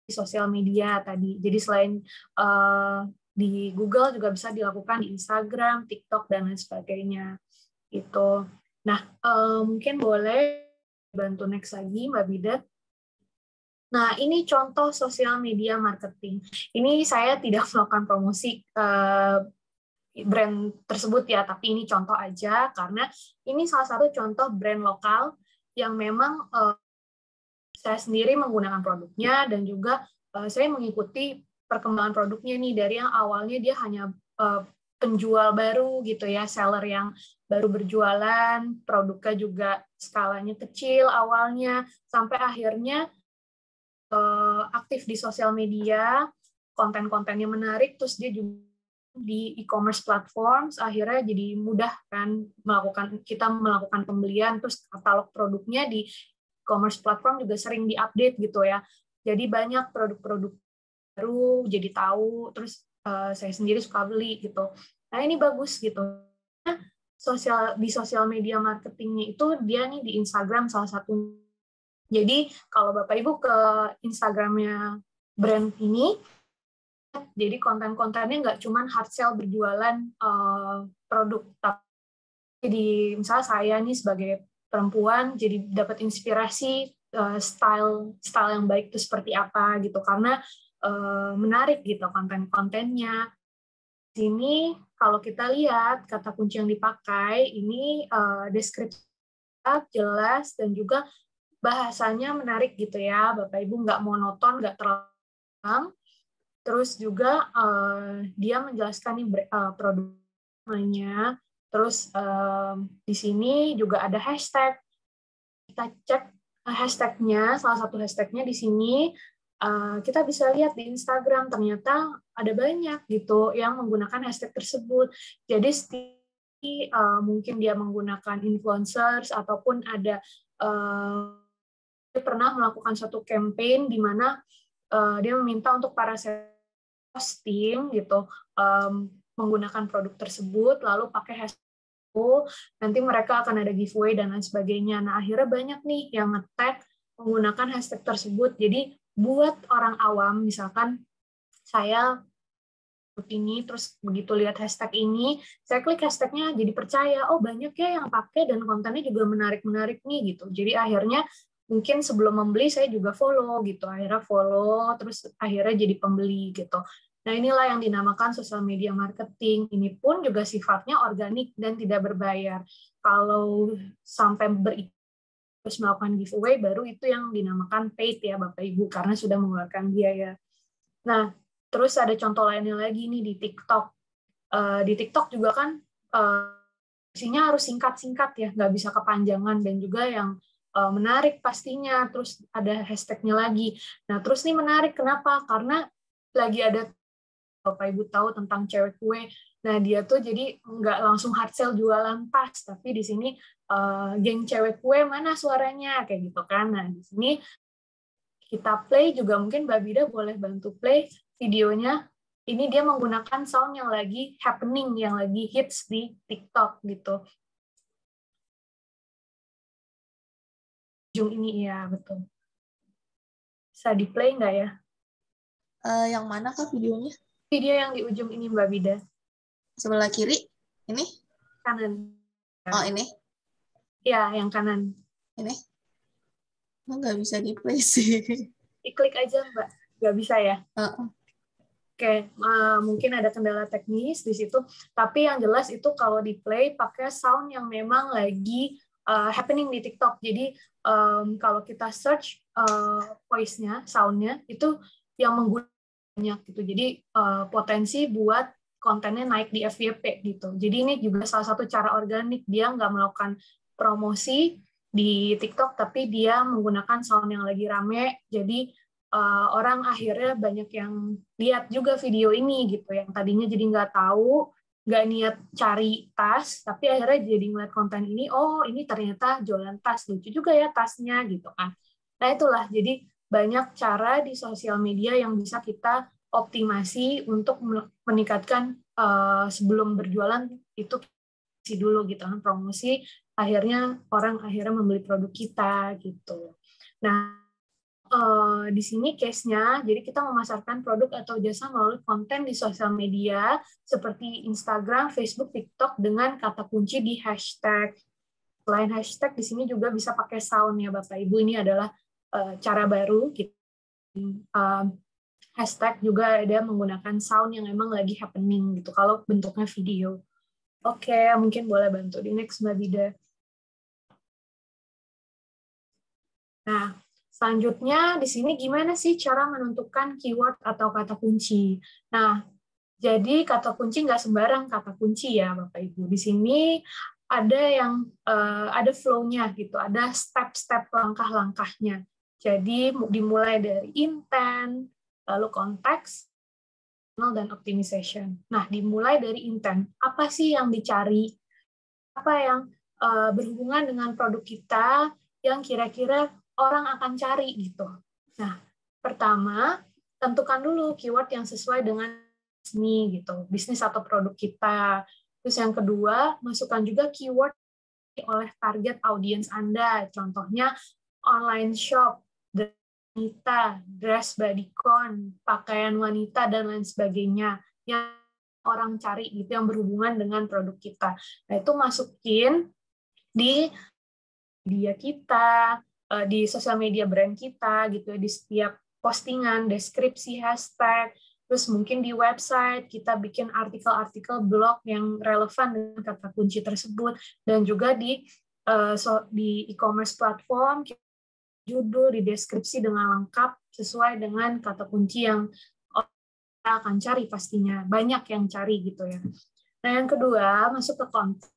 di sosial media tadi. Jadi selain di Google juga bisa dilakukan di Instagram, TikTok, dan lain sebagainya. Gitu. Nah, mungkin boleh bantu next lagi, Mbak Bida. Nah, ini contoh sosial media marketing. Ini saya tidak melakukan promosi brand tersebut ya, tapi ini contoh aja, karena ini salah satu contoh brand lokal yang memang saya sendiri menggunakan produknya, dan juga saya mengikuti perkembangan produknya nih dari yang awalnya dia hanya penjual baru gitu ya, seller yang baru berjualan, produknya juga skalanya kecil awalnya, sampai akhirnya aktif di sosial media, konten-kontennya menarik, terus dia juga di e-commerce platforms, akhirnya jadi mudah kan kita melakukan pembelian, terus katalog produknya di e-commerce platform juga sering diupdate gitu ya. Jadi banyak produk-produk baru jadi tahu, terus saya sendiri suka beli gitu. Nah, ini bagus gitu. Di sosial media marketingnya itu dia nih di Instagram salah satu. Jadi kalau Bapak Ibu ke Instagramnya brand ini, jadi konten-kontennya nggak cuma hard sell berjualan produk, tapi misalnya saya nih sebagai perempuan jadi dapat inspirasi style yang baik itu seperti apa gitu, karena menarik gitu konten-kontennya. Sini kalau kita lihat kata kunci yang dipakai ini deskripsi jelas dan juga bahasanya menarik gitu ya, Bapak Ibu, nggak monoton, nggak terlalu. Terus juga dia menjelaskan nih produknya. Terus di sini juga ada hashtag. Kita cek hashtagnya, salah satu hashtagnya di sini kita bisa lihat di Instagram ternyata ada banyak gitu yang menggunakan hashtag tersebut. Jadi mungkin dia menggunakan influencers ataupun ada dia pernah melakukan suatu campaign di mana dia meminta untuk para posting gitu menggunakan produk tersebut lalu pakai hashtag nanti mereka akan ada giveaway dan lain sebagainya. Nah, akhirnya banyak nih yang nge-tag menggunakan hashtag tersebut. Jadi buat orang awam, misalkan saya ini, terus begitu lihat hashtag ini, saya klik hashtagnya jadi percaya, oh banyak ya yang pakai dan kontennya juga menarik-menarik nih gitu. Jadi akhirnya mungkin sebelum membeli saya juga follow gitu, akhirnya follow, terus akhirnya jadi pembeli gitu. Nah, inilah yang dinamakan social media marketing. Ini pun juga sifatnya organik dan tidak berbayar. Kalau sampai terus melakukan giveaway, baru itu yang dinamakan paid ya Bapak Ibu, karena sudah mengeluarkan biaya. Nah, terus ada contoh lainnya lagi nih di TikTok. Di TikTok juga kan isinya harus singkat-singkat ya, nggak bisa kepanjangan, dan juga yang menarik pastinya. Terus ada hashtagnya lagi. Nah, terus nih menarik, kenapa? Karena lagi ada Bapak Ibu tahu tentang cewek kue. Nah, dia tuh jadi nggak langsung hard sell jualan tas, tapi di sini geng cewek kue mana suaranya, kayak gitu kan. Nah, di sini kita play juga, mungkin Mbak Bida boleh bantu play videonya. Ini dia menggunakan sound yang lagi happening, yang lagi hits di TikTok gitu. Ujung ini ya, betul. Bisa di-play nggak ya? Yang mana Kak videonya? Video yang di ujung ini Mbak Bida. Sebelah kiri? Ini? Kanan. Oh, ini? Ya, yang kanan. Ini? Nggak bisa di-play sih. Diklik aja, Mbak. Nggak bisa ya? Oke, mungkin ada kendala teknis di situ. Tapi yang jelas itu kalau di-play pakai sound yang memang lagi happening di TikTok. Jadi kalau kita search voice-nya, sound-nya, itu yang menggunakan banyak gitu. Jadi potensi buat kontennya naik di FYP gitu. Jadi ini juga salah satu cara organik. Dia nggak melakukan promosi di TikTok, tapi dia menggunakan sound yang lagi rame. Jadi orang akhirnya banyak yang lihat juga video ini gitu. Yang tadinya jadi nggak tahu, nggak niat cari tas, tapi akhirnya jadi ngeliat konten ini, oh ini ternyata jualan tas, lucu juga ya tasnya gitu kan. Nah itulah, jadi banyak cara di sosial media yang bisa kita optimasi untuk meningkatkan sebelum berjualan itu dulu gitu kan, promosi, akhirnya orang akhirnya membeli produk kita gitu. Nah di sini case-nya, jadi kita memasarkan produk atau jasa melalui konten di sosial media seperti Instagram, Facebook, TikTok dengan kata kunci di hashtag. Selain hashtag, di sini juga bisa pakai sound ya Bapak Ibu. Ini adalah cara baru. Hashtag juga ada menggunakan sound yang memang lagi happening gitu. Kalau bentuknya video. Oke, mungkin boleh bantu di next Mbak Bida. Nah, selanjutnya, di sini gimana sih cara menentukan keyword atau kata kunci? Nah, jadi kata kunci nggak sembarang kata kunci ya, Bapak Ibu. Di sini ada yang ada flow-nya gitu, ada step-step langkah-langkahnya. Jadi dimulai dari intent, lalu konteks, dan optimization. Nah, dimulai dari intent. Apa sih yang dicari? Apa yang berhubungan dengan produk kita yang kira-kira orang akan cari gitu. Nah, pertama, tentukan dulu keyword yang sesuai dengan ini gitu, bisnis atau produk kita. Terus yang kedua, masukkan juga keyword oleh target audiens Anda. Contohnya online shop, wanita, dress bodycon, pakaian wanita dan lain sebagainya yang orang cari gitu, yang berhubungan dengan produk kita. Nah, itu masukin di media kita, di sosial media brand kita gitu ya, di setiap postingan, deskripsi, hashtag, terus mungkin di website kita bikin artikel-artikel blog yang relevan dengan kata kunci tersebut, dan juga di e-commerce platform, judul, di deskripsi dengan lengkap sesuai dengan kata kunci yang kita akan cari pastinya. Banyak yang cari gitu ya. Nah, yang kedua, masuk ke konten.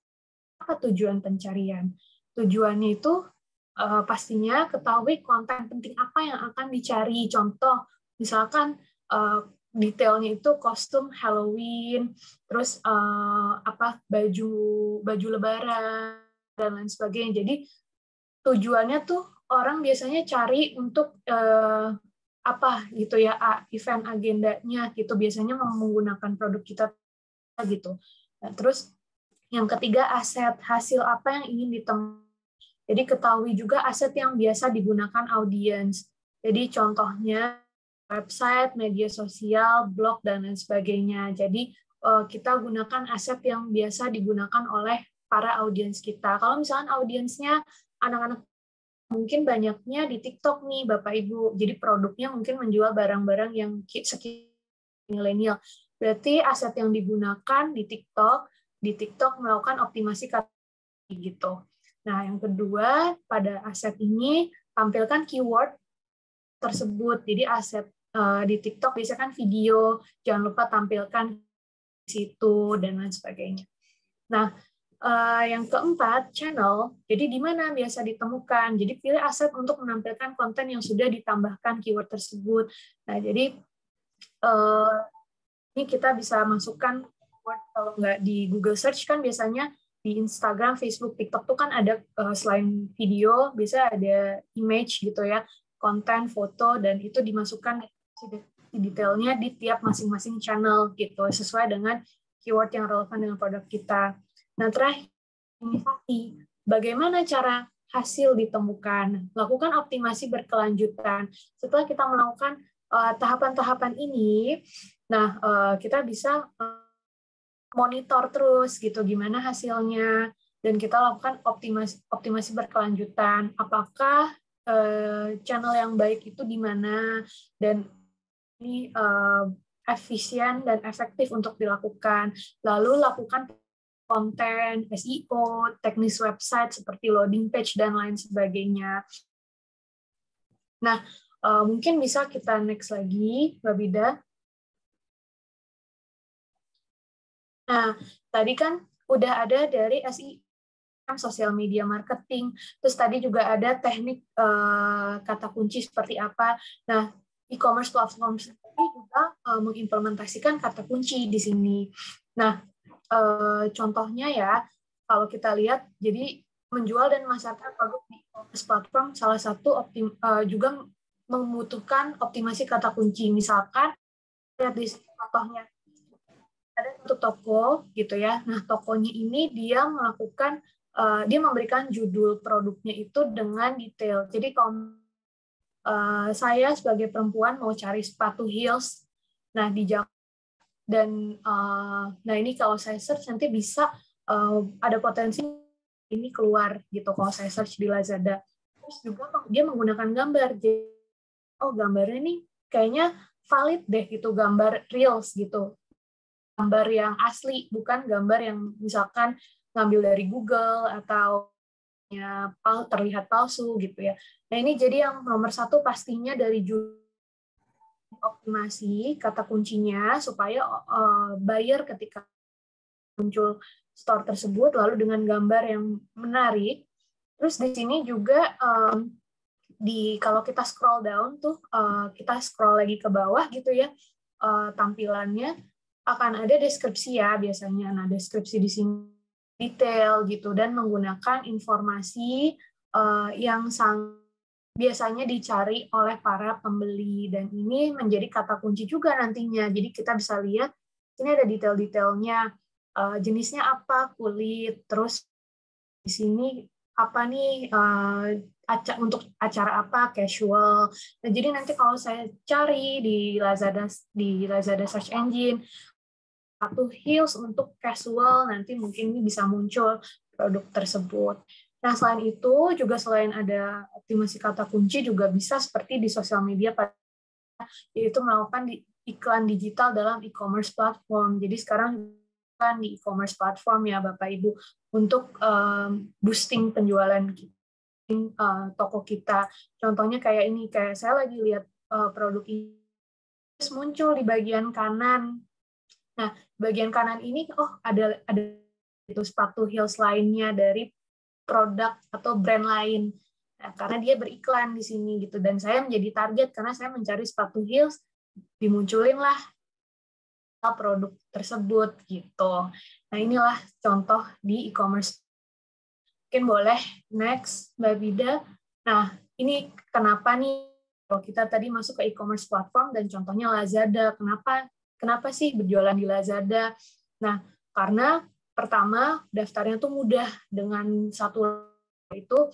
Apa tujuan pencarian? Tujuannya itu pastinya ketahui konten penting apa yang akan dicari. Contoh, misalkan detailnya itu kostum Halloween, terus baju Lebaran dan lain sebagainya. Jadi tujuannya tuh orang biasanya cari untuk apa gitu ya, event agendanya gitu, biasanya menggunakan produk kita gitu. Nah, terus yang ketiga, aset, hasil apa yang ingin ditemukan. Jadi ketahui juga aset yang biasa digunakan audiens. Jadi contohnya website, media sosial, blog, dan lain sebagainya. Jadi kita gunakan aset yang biasa digunakan oleh para audiens kita. Kalau misalkan audiensnya anak-anak, mungkin banyaknya di TikTok nih, Bapak Ibu. Jadi produknya mungkin menjual barang-barang yang sekitar milenial. Berarti aset yang digunakan di TikTok melakukan optimasi kata gitu. Nah, yang kedua, pada aset ini tampilkan keyword tersebut. Jadi aset di TikTok biasanya kan video, jangan lupa tampilkan di situ dan lain sebagainya. Nah, yang keempat, channel. Jadi di mana biasa ditemukan. Jadi pilih aset untuk menampilkan konten yang sudah ditambahkan keyword tersebut. Nah, jadi ini kita bisa masukkan keyword, kalau nggak di Google Search kan biasanya di Instagram, Facebook, TikTok tuh kan ada selain video, biasa ada image gitu ya, konten, foto, dan itu dimasukkan detailnya di tiap masing-masing channel gitu, sesuai dengan keyword yang relevan dengan produk kita. Nah, terakhir, optimasi. Bagaimana cara hasil ditemukan? Lakukan optimasi berkelanjutan. Setelah kita melakukan tahapan-tahapan ini, nah kita bisa monitor terus gitu gimana hasilnya, dan kita lakukan optimasi berkelanjutan. Apakah channel yang baik itu di mana, dan ini efisien dan efektif untuk dilakukan. Lalu lakukan konten, SEO, teknis website seperti loading page dan lain sebagainya. Nah, mungkin bisa kita next lagi, Mbak Bida. Nah, tadi kan udah ada dari SEO, social media marketing, terus tadi juga ada teknik kata kunci seperti apa. Nah, e-commerce platform sendiri juga mengimplementasikan kata kunci di sini. Nah, contohnya ya, kalau kita lihat, jadi menjual dan memasarkan produk di e-commerce platform salah satu juga membutuhkan optimasi kata kunci. Misalkan lihat di sini contohnya, ada satu toko gitu ya. Nah, tokonya ini dia melakukan dia memberikan judul produknya itu dengan detail. Jadi kalau saya sebagai perempuan mau cari sepatu heels, nah di Jakarta, dan nah ini kalau saya search nanti bisa ada potensi ini keluar gitu kalau saya search di Lazada. Terus juga dia menggunakan gambar. Jadi, oh gambarnya nih kayaknya valid deh gitu, gambar reels gitu. Gambar yang asli, bukan gambar yang misalkan ngambil dari Google atau terlihat palsu gitu ya. Nah ini jadi yang nomor satu pastinya dari optimasi kata kuncinya supaya buyer ketika muncul store tersebut lalu dengan gambar yang menarik. Terus di sini juga kalau kita scroll down tuh, kita scroll lagi ke bawah gitu ya, tampilannya akan ada deskripsi ya biasanya. Nah, deskripsi di sini detail gitu dan menggunakan informasi yang biasanya dicari oleh para pembeli, dan ini menjadi kata kunci juga nantinya. Jadi kita bisa lihat ini ada detail-detailnya, jenisnya apa, kulit, terus di sini apa nih untuk acara apa, casual. Nah, jadi nanti kalau saya cari di Lazada search engine sepatu heels untuk casual, nanti mungkin ini bisa muncul produk tersebut. Nah, selain itu juga selain ada optimasi kata kunci juga bisa seperti di sosial media, yaitu melakukan iklan digital dalam e-commerce platform. Jadi sekarang kan di e-commerce platform ya Bapak Ibu untuk boosting penjualan toko kita. Contohnya kayak ini, kayak saya lagi lihat produk ini muncul di bagian kanan. Nah, bagian kanan ini ada itu sepatu heels lainnya dari produk atau brand lain. Nah, karena dia beriklan di sini gitu, dan saya menjadi target karena saya mencari sepatu heels, dimunculin lah produk tersebut gitu. Nah, inilah contoh di e-commerce. Mungkin boleh next Mbak Bida. Nah, ini kenapa nih kalau kita tadi masuk ke e-commerce platform dan contohnya Lazada. Kenapa sih berjualan di Lazada? Nah, karena pertama daftarnya tuh mudah dengan satu itu,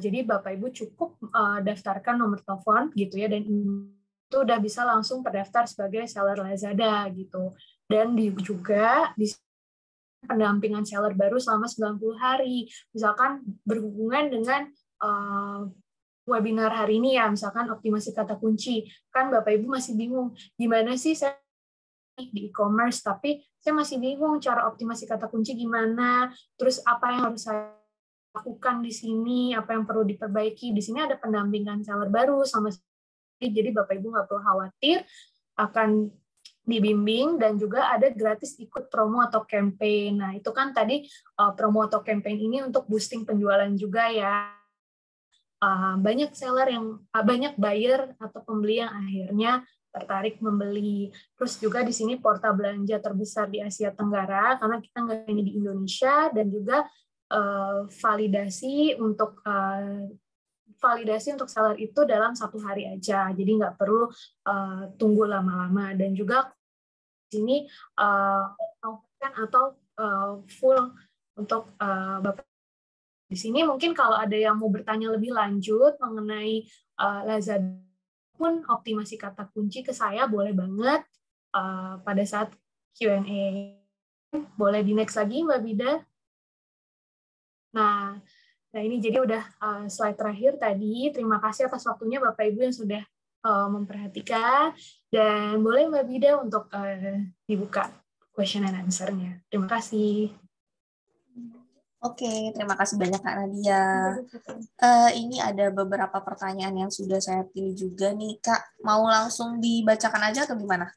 jadi Bapak Ibu cukup daftarkan nomor telepon gitu ya, dan itu udah bisa langsung terdaftar sebagai seller Lazada gitu. Dan juga di pendampingan seller baru selama 90 hari. Misalkan berhubungan dengan webinar hari ini ya, misalkan optimasi kata kunci. Kan Bapak Ibu masih bingung, gimana sih saya di e-commerce, tapi saya masih bingung cara optimasi kata kunci gimana, terus apa yang harus saya lakukan di sini, apa yang perlu diperbaiki. Di sini ada pendampingan seller baru sama sekali, jadi Bapak Ibu nggak perlu khawatir, akan dibimbing, dan juga ada gratis ikut promo atau campaign. Nah, itu kan tadi promo atau campaign ini untuk boosting penjualan juga ya. Banyak seller yang banyak buyer atau pembeli yang akhirnya tertarik membeli. Terus juga di sini portal belanja terbesar di Asia Tenggara karena kita nggak hanya di Indonesia, dan juga validasi untuk seller itu dalam 1 hari aja, jadi nggak perlu tunggu lama-lama. Dan juga di sini atau full untuk Bapak. Di sini mungkin kalau ada yang mau bertanya lebih lanjut mengenai Lazada pun optimasi kata kunci ke saya, boleh banget pada saat Q&A. Boleh di next lagi Mbak Bida. Nah ini jadi udah slide terakhir tadi. Terima kasih atas waktunya Bapak Ibu yang sudah memperhatikan, dan boleh Mbak Bida untuk dibuka question and answer-nya. Terima kasih. Oke, terima kasih banyak Kak Nadia. Ini ada beberapa pertanyaan yang sudah saya pilih juga nih Kak. Mau langsung dibacakan aja atau gimana?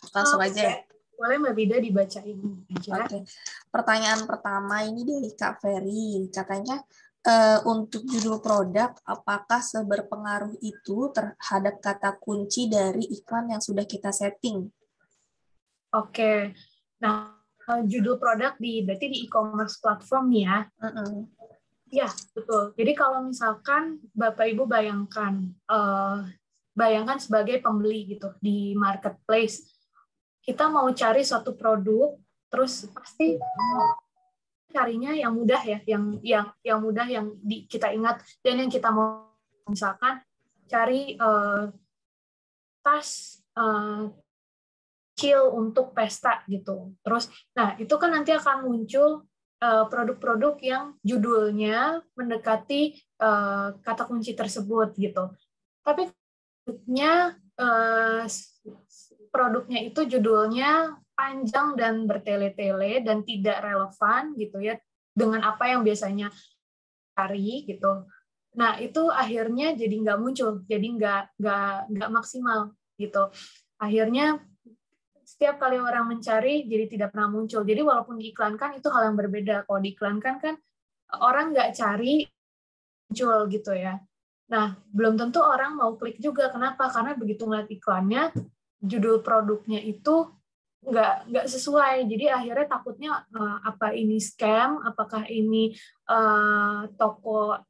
Langsung aja ya? Boleh Mbak Bida dibacain aja. Oke. Pertanyaan pertama ini dari Kak Ferry. Katanya, untuk judul produk, apakah seberpengaruh itu terhadap kata kunci dari iklan yang sudah kita setting? Oke. Nah, judul produk berarti di e-commerce platform nih ya. Ya, betul. Jadi kalau misalkan Bapak Ibu bayangkan sebagai pembeli gitu di marketplace, kita mau cari suatu produk, terus pasti carinya yang mudah ya, yang mudah yang kita ingat, dan yang kita mau misalkan cari tas kecil untuk pesta gitu. Terus, nah itu kan nanti akan muncul produk-produk yang judulnya mendekati kata kunci tersebut gitu. Tapi produknya itu judulnya panjang dan bertele-tele dan tidak relevan gitu ya dengan apa yang biasanya cari gitu. Nah itu akhirnya jadi nggak muncul, jadi nggak maksimal gitu. Akhirnya setiap kali orang mencari jadi tidak pernah muncul. Jadi walaupun diiklankan itu hal yang berbeda. Kalau diiklankan kan orang nggak cari, muncul gitu ya. Nah, belum tentu orang mau klik juga. Kenapa? Karena begitu ngeliat iklannya, judul produknya itu nggak sesuai. Jadi akhirnya takutnya apa ini scam, apakah ini toko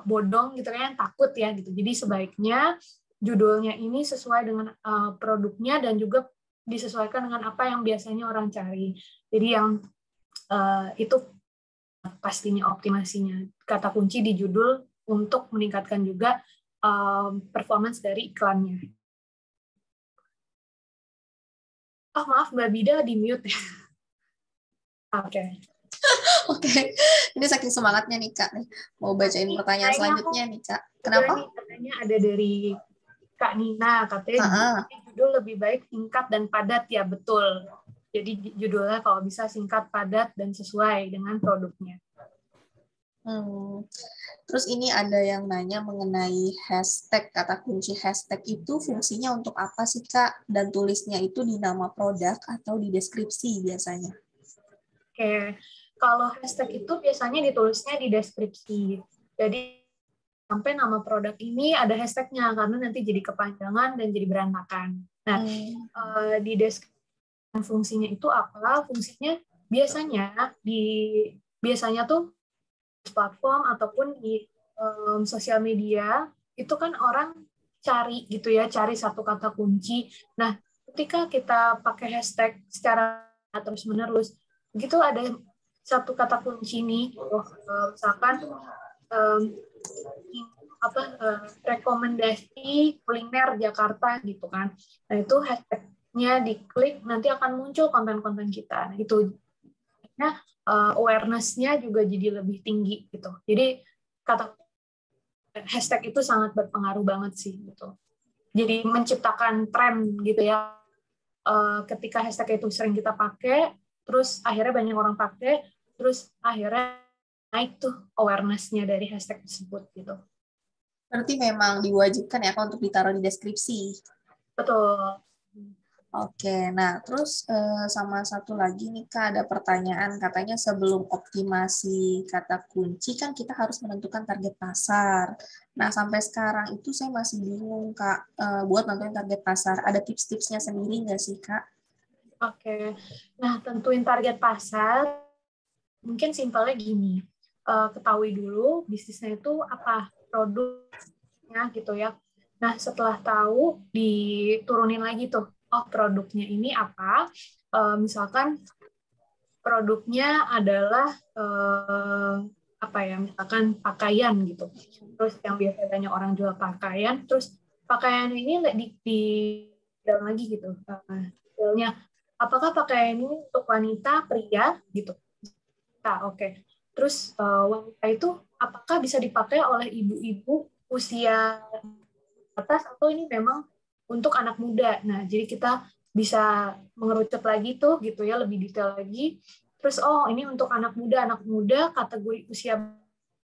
bodong gitu kan, takut ya gitu. Jadi sebaiknya judulnya ini sesuai dengan produknya dan juga disesuaikan dengan apa yang biasanya orang cari. Jadi yang itu pastinya optimasinya kata kunci di judul untuk meningkatkan juga performance dari iklannya. Oh maaf Mbak Bida di mute. Oke. Oke, ini saking semangatnya nih Kak. Mau bacain pertanyaan selanjutnya nih Kak. Kenapa? Nih, katanya ada dari Kak Nina, katanya judul lebih baik singkat dan padat ya, betul. Jadi judulnya kalau bisa singkat, padat, dan sesuai dengan produknya. Terus ini ada yang nanya mengenai hashtag, kata kunci hashtag itu fungsinya untuk apa sih Kak? Dan tulisnya itu di nama produk atau di deskripsi biasanya? Oke, kalau hashtag itu biasanya ditulisnya di deskripsi. Jadi sampai nama produk ini ada hashtagnya, karena nanti jadi kepanjangan dan jadi berantakan. Nah, di deskripsi fungsinya itu apa? Fungsinya biasanya tuh platform ataupun di sosial media itu kan orang cari gitu ya, cari satu kata kunci. Nah, ketika kita pakai hashtag secara terus-menerus, begitu ada satu kata kunci nih, misalkan rekomendasi kuliner Jakarta gitu kan. Nah, itu hashtagnya diklik, nanti akan muncul konten-konten kita. Nah, itu awareness-nya juga jadi lebih tinggi gitu. Jadi kata hashtag itu sangat berpengaruh banget sih gitu. Jadi menciptakan tren gitu ya. Ketika hashtag itu sering kita pakai, terus akhirnya banyak orang pakai, terus akhirnya naik tuh awareness-nya dari hashtag tersebut gitu. Berarti memang diwajibkan ya Kak untuk ditaruh di deskripsi. Betul. Oke, nah terus sama satu lagi nih Kak, ada pertanyaan katanya sebelum optimasi kata kunci kan kita harus menentukan target pasar. Nah sampai sekarang itu saya masih bingung Kak, buat nentuin target pasar. Ada tips-tipsnya sendiri nggak sih Kak? Oke, nah tentuin target pasar mungkin simpelnya gini, ketahui dulu bisnisnya itu apa, produknya gitu ya. Nah setelah tahu diturunin lagi tuh, oh produknya ini apa, misalkan produknya adalah misalkan pakaian gitu, terus yang biasanya orang jual pakaian, terus pakaian ini di dalam lagi gitu, hasilnya apakah pakaian ini untuk wanita, pria gitu. Nah, oke. Terus wanita itu apakah bisa dipakai oleh ibu-ibu usia atas atau ini memang untuk anak muda. Nah, jadi kita bisa mengerucut lagi tuh gitu ya, lebih detail lagi. Terus ini untuk anak muda kategori usia.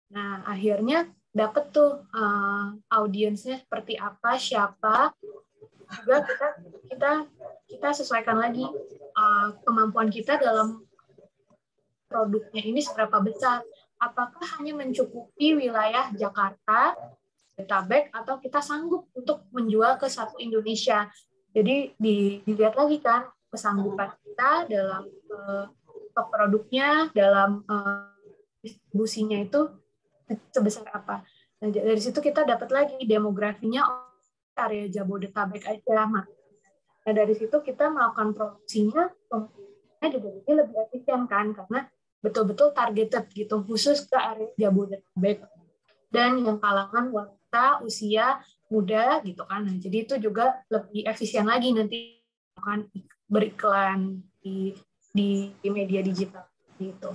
Nah, akhirnya dapet tuh audiensnya seperti apa, siapa. Juga kita sesuaikan lagi kemampuan kita dalam produknya ini seberapa besar. Apakah hanya mencukupi wilayah Jakarta, Jabodetabek, atau kita sanggup untuk menjual ke satu Indonesia. Jadi dilihat lagi kan kesanggupan kita dalam stok produknya, dalam distribusinya itu sebesar apa. Nah, dari situ kita dapat lagi demografinya area Jabodetabek aja. Nah, dari situ kita melakukan produksinya juga lebih efisien kan, karena betul-betul targeted gitu, khusus ke area Jabodetabek dan yang kalangan wanita usia muda gitu kan. Nah, jadi itu juga lebih efisien lagi nanti akan beriklan di media digital gitu.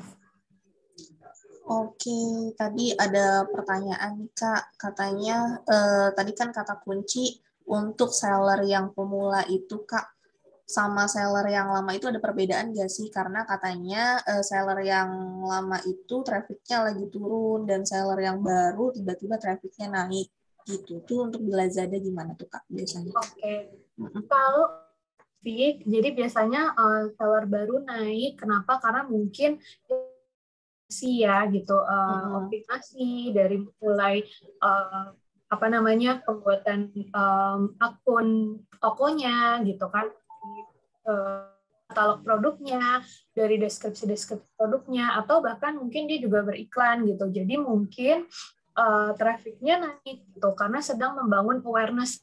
Oke, tadi ada pertanyaan nih Kak, katanya tadi kan kata kunci untuk seller yang pemula itu Kak, sama seller yang lama itu ada perbedaan nggak sih? Karena katanya seller yang lama itu trafficnya lagi turun dan seller yang baru tiba-tiba trafficnya naik gitu. Tuh untuk di Lazada gimana tuh Kak biasanya? Oke. Kalau jadi biasanya seller baru naik, kenapa? Karena mungkin ya gitu, optimasi dari mulai pembuatan akun tokonya gitu kan, katalog produknya, dari deskripsi produknya, atau bahkan mungkin dia juga beriklan gitu. Jadi mungkin trafficnya naik gitu karena sedang membangun awareness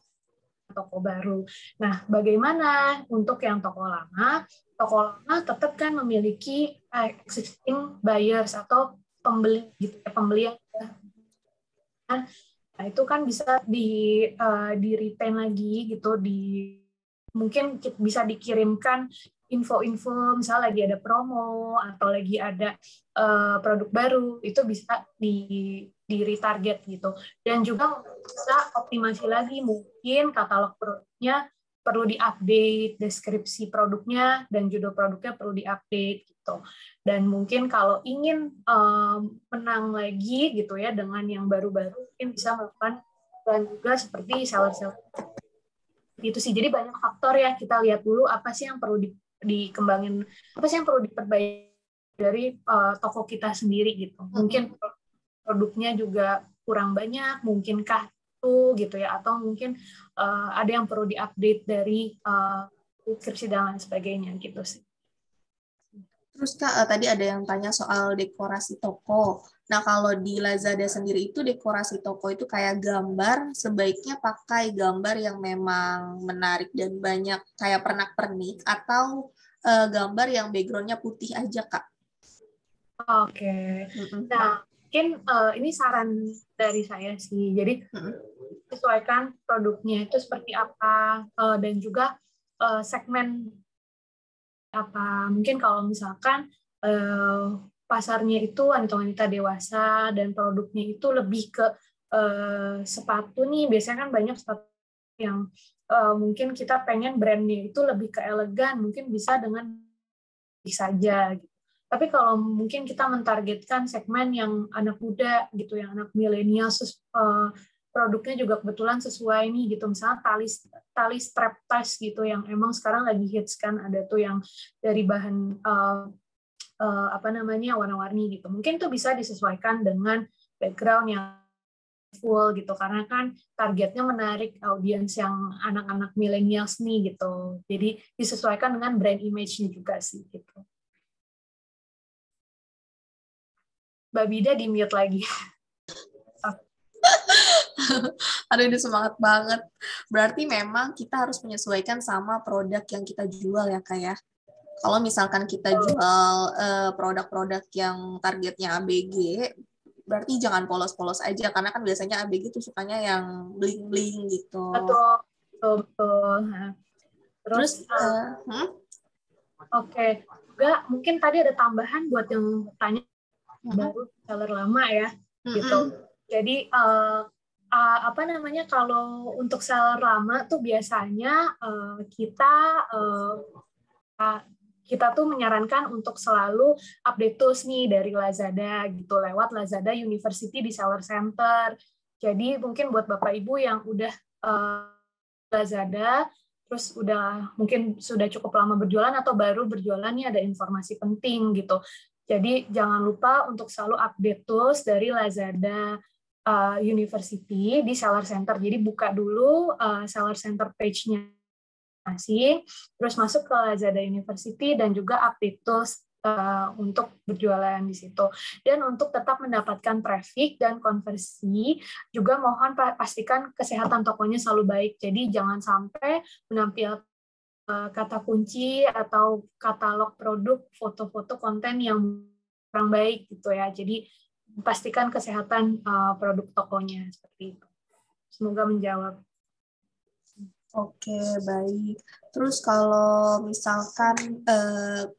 toko baru. Nah, bagaimana untuk yang toko lama? Toko lama tetap kan memiliki existing buyers atau pembeli gitu ya, pembeli yang nah, itu kan bisa di retain lagi gitu, mungkin bisa dikirimkan info-info, misalnya lagi ada promo atau lagi ada produk baru, itu bisa di retarget gitu. Dan juga bisa optimasi lagi, mungkin katalog produknya perlu diupdate, deskripsi produknya dan judul produknya perlu diupdate gitu. Dan mungkin kalau ingin menang lagi gitu ya dengan yang baru-baru, mungkin bisa melakukan dan juga seperti seller-seller itu sih. Jadi banyak faktor ya, kita lihat dulu apa sih yang perlu dikembangin, apa sih yang perlu diperbaiki dari toko kita sendiri gitu. Mungkin produknya juga kurang banyak, mungkinkah itu gitu ya, atau mungkin ada yang perlu diupdate dari deskripsi dan lain sebagainya gitu sih. Terus Kak, tadi ada yang tanya soal dekorasi toko. Nah, kalau di Lazada sendiri itu dekorasi toko itu kayak gambar, sebaiknya pakai gambar yang memang menarik dan banyak kayak pernak-pernik, atau gambar yang background-nya putih aja, Kak? Oke. Nah, mungkin ini saran dari saya sih. Jadi, sesuaikan produknya itu seperti apa, dan juga segmen apa. Mungkin kalau misalkan pasarnya itu wanita-wanita dewasa dan produknya itu lebih ke sepatu nih, biasanya kan banyak sepatu yang mungkin kita pengen brandnya itu lebih ke elegan, mungkin bisa dengan saja gitu. Tapi kalau mungkin kita mentargetkan segmen yang anak muda gitu, yang anak milenial, produknya juga kebetulan sesuai nih gitu, misalnya tali strap tas gitu yang emang sekarang lagi hits kan, ada tuh yang dari bahan apa namanya warna-warni gitu, mungkin tuh bisa disesuaikan dengan background yang full gitu, karena kan targetnya menarik audiens yang anak-anak millennials nih gitu, jadi disesuaikan dengan brand image-nya juga sih gitu. Mbak Bida di mute lagi. Aduh, ini semangat banget. Berarti memang kita harus menyesuaikan sama produk yang kita jual ya, Kak ya. Kalau misalkan kita jual produk-produk yang targetnya ABG, berarti jangan polos-polos aja, karena kan biasanya ABG tuh sukanya yang bling-bling gitu. Betul. Nah, terus Oke. Juga mungkin tadi ada tambahan buat yang tanya baru seller lama ya, gitu. Jadi apa namanya, kalau untuk seller lama tuh biasanya kita tuh menyarankan untuk selalu update tools nih dari Lazada gitu, lewat Lazada University di Seller Center. Jadi mungkin buat Bapak Ibu yang udah Lazada, terus udah mungkin sudah cukup lama berjualan atau baru berjualan, nih ada informasi penting gitu. Jadi jangan lupa untuk selalu update tools dari Lazada University di Seller Center. Jadi buka dulu Seller Center page-nya terus masuk ke Lazada University dan juga update tools untuk berjualan di situ. Dan untuk tetap mendapatkan traffic dan konversi, juga mohon pastikan kesehatan tokonya selalu baik. Jadi jangan sampai menampilkan kata kunci atau katalog produk, foto-foto konten yang kurang baik gitu ya. Jadi pastikan kesehatan produk tokonya seperti itu. Semoga menjawab. Oke, baik. Terus kalau misalkan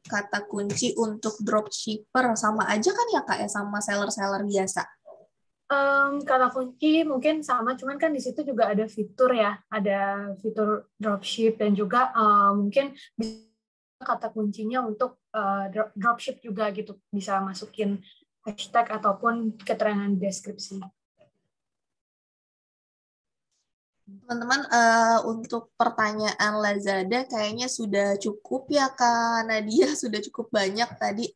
kata kunci untuk dropshipper sama aja kan ya Kak ya sama seller-seller biasa? Kata kunci mungkin sama, cuman kan di situ juga ada fitur ya, ada fitur dropship dan juga mungkin kata kuncinya untuk dropship juga gitu, bisa masukin hashtag ataupun keterangan deskripsi. Teman-teman, untuk pertanyaan Lazada kayaknya sudah cukup ya Kak Nadia, sudah cukup banyak tadi.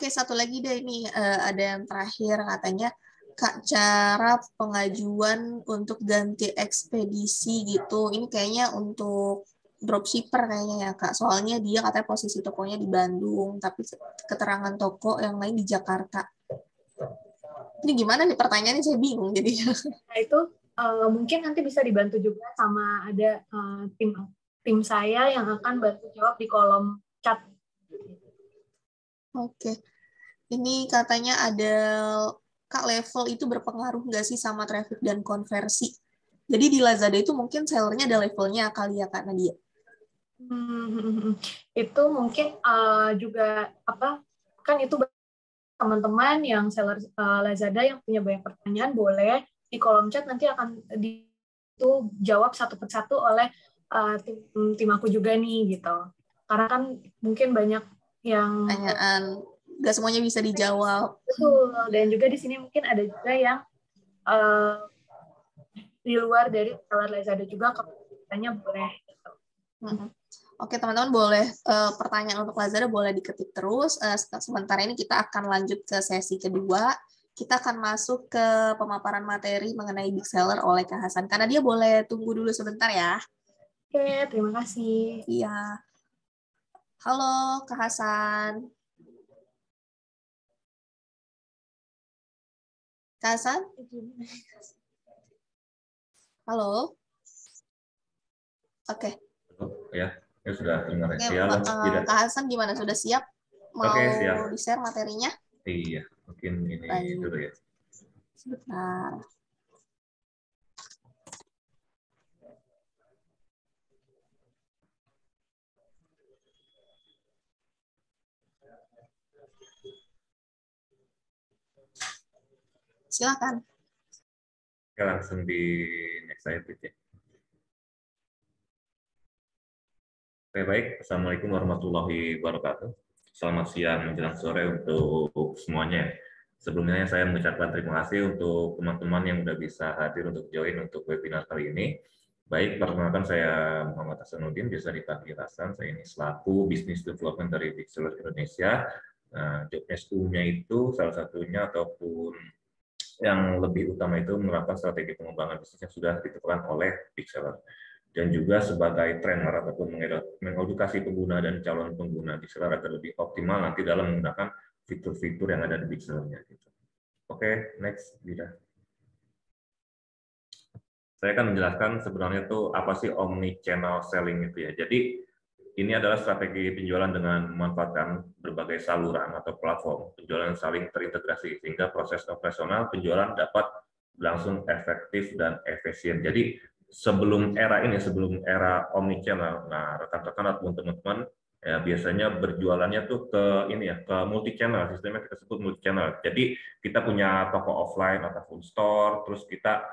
Satu lagi deh ini, ada yang terakhir katanya, Kak, cara pengajuan untuk ganti ekspedisi gitu, ini kayaknya untuk dropshipper kayaknya ya Kak, soalnya dia katanya posisi tokonya di Bandung, tapi keterangan toko yang lain di Jakarta. Ini gimana nih pertanyaannya, saya bingung jadinya. Nah itu mungkin nanti bisa dibantu juga sama ada tim saya yang akan bantu jawab di kolom chat. Oke. Ini katanya ada, Kak, level itu berpengaruh nggak sih sama traffic dan konversi? Jadi di Lazada itu mungkin sellernya ada levelnya kali ya Kak Nadia. Itu mungkin juga apa kan itu teman-teman yang seller Lazada yang punya banyak pertanyaan boleh di kolom chat nanti akan itu jawab satu persatu oleh tim aku juga nih gitu. Karena kan mungkin banyak yang pertanyaan nggak semuanya bisa dijawab. Betul. Dan juga di sini mungkin ada juga yang di luar dari seller Lazada juga kalau tanya boleh gitu. Oke teman-teman boleh pertanyaan untuk Lazada boleh diketik terus. Sementara ini kita akan lanjut ke sesi kedua. Kita akan masuk ke pemaparan materi mengenai big seller oleh Kak Hasan. Karena dia boleh tunggu dulu sebentar ya. Oke, terima kasih. Iya. Halo Kak Hasan. Kak Hasan? Halo? Oke. Ya, sudah terima kasih. Kak Hasan gimana? Sudah siap? Mau siap. di-share materinya? Iya, mungkin ini dulu ya. Sebentar. Silakan. Oke, langsung di next slide ya. Oke, baik. Assalamualaikum warahmatullahi wabarakatuh. Selamat siang menjelang sore untuk semuanya. Sebelumnya saya mengucapkan terima kasih untuk teman-teman yang sudah bisa hadir untuk join untuk webinar kali ini. Baik, perkenalkan saya Muhammad Hasanuddin, biasa dipanggil Hasan. Saya ini selaku Business Development dari Big Seller Indonesia. Nah, job SU-nya itu salah satunya ataupun yang lebih utama itu menerapkan strategi pengembangan bisnis yang sudah ditentukan oleh Big Seller. Dan juga sebagai trainer ataupun mengedukasi pengguna dan calon pengguna Big Seller agar lebih optimal nanti dalam menggunakan fitur-fitur yang ada di Big Seller-nya. Oke, next, Bida. Saya akan menjelaskan sebenarnya itu apa sih omni-channel selling itu ya. Jadi ini adalah strategi penjualan dengan memanfaatkan berbagai saluran atau platform penjualan yang saling terintegrasi sehingga proses operasional penjualan dapat berlangsung efektif dan efisien. Jadi sebelum era omnichannel, nah rekan-rekan ataupun teman-teman ya biasanya berjualannya tuh ke ini ya, ke multi channel, sistemnya kita sebut multi channel. Jadi kita punya toko offline ataupun store, terus kita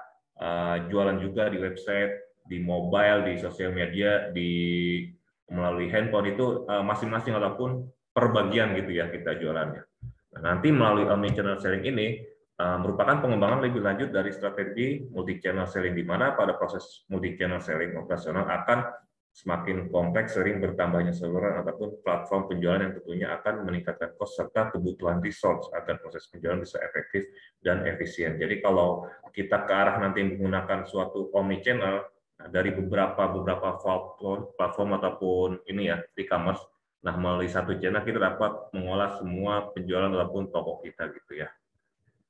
jualan juga di website, di mobile, di sosial media, melalui handphone itu masing-masing ataupun per bagian gitu ya kita jualannya. Nah, nanti melalui omnichannel selling ini merupakan pengembangan lebih lanjut dari strategi multi-channel selling, di mana pada proses multi-channel selling operasional akan semakin kompleks, sering bertambahnya saluran ataupun platform penjualan yang tentunya akan meningkatkan cost serta kebutuhan resource agar proses penjualan bisa efektif dan efisien. Jadi kalau kita ke arah nanti menggunakan suatu omnichannel, nah, dari beberapa platform ataupun ini ya e-commerce, nah melalui satu channel kita dapat mengolah semua penjualan ataupun toko kita gitu ya.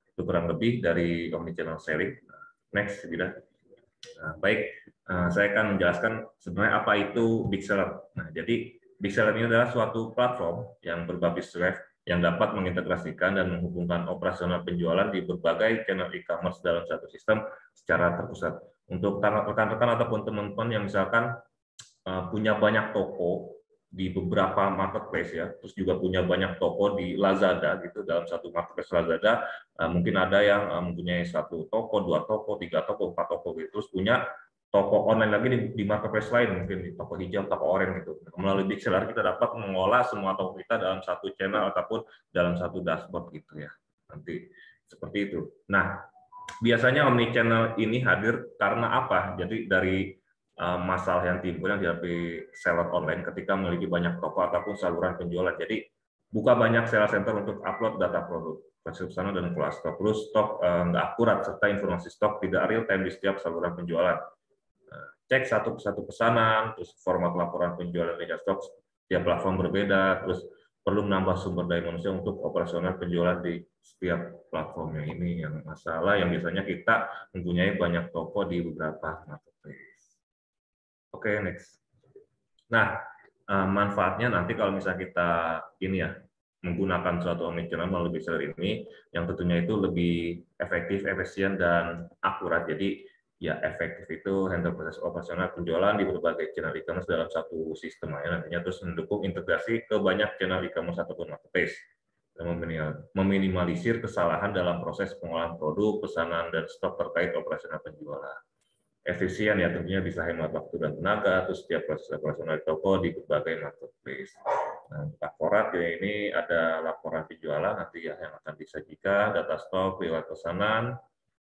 Itu kurang lebih dari omnichannel selling. Next, Bida. Nah, baik, saya akan menjelaskan sebenarnya apa itu Big Seller. Nah, jadi Big Seller ini adalah suatu platform yang berbasis web yang dapat mengintegrasikan dan menghubungkan operasional penjualan di berbagai channel e-commerce dalam satu sistem secara terpusat. Untuk rekan-rekan ataupun teman-teman yang misalkan punya banyak toko di beberapa marketplace ya, terus juga punya banyak toko di Lazada gitu, dalam satu marketplace Lazada mungkin ada yang mempunyai satu toko, dua toko, tiga toko, empat toko gitu, terus punya toko online lagi di marketplace lain, mungkin di toko hijau, toko oranye gitu. Melalui Big Seller kita dapat mengolah semua toko kita dalam satu channel ataupun dalam satu dashboard gitu ya. Nanti seperti itu. Nah, biasanya omnichannel ini hadir karena apa? Jadi dari masalah yang timbul yang dihadapi seller online ketika memiliki banyak toko ataupun saluran penjualan. Jadi buka banyak seller center untuk upload data produk, pesanan dan kelas stok. Terus stok nggak akurat serta informasi stok tidak real time di setiap saluran penjualan. Cek satu persatu pesanan, terus format laporan penjualan media stok setiap platform berbeda, terus perlu menambah sumber daya manusia untuk operasional penjualan di setiap platformnya. Ini yang masalah yang biasanya kita mempunyai banyak toko di beberapa marketplace. Oke, next. Nah, manfaatnya nanti kalau misalnya kita ini ya menggunakan suatu omnichannel melalui Big Seller ini, yang tentunya itu lebih efektif, efisien dan akurat. Jadi ya efektif itu handle proses operasional penjualan di berbagai channel e-commerce dalam satu sistem ya, nantinya terus mendukung integrasi ke banyak channel e-commerce ataupun marketplace, dan meminimalisir kesalahan dalam proses pengolahan produk, pesanan, dan stok terkait operasional penjualan. Efisien ya, tentunya bisa hemat waktu dan tenaga, terus setiap proses operasional di toko di berbagai marketplace. Nah, laporan ya, ini ada laporan penjualan nanti ya yang akan disajikan, data stok, riwayat pesanan,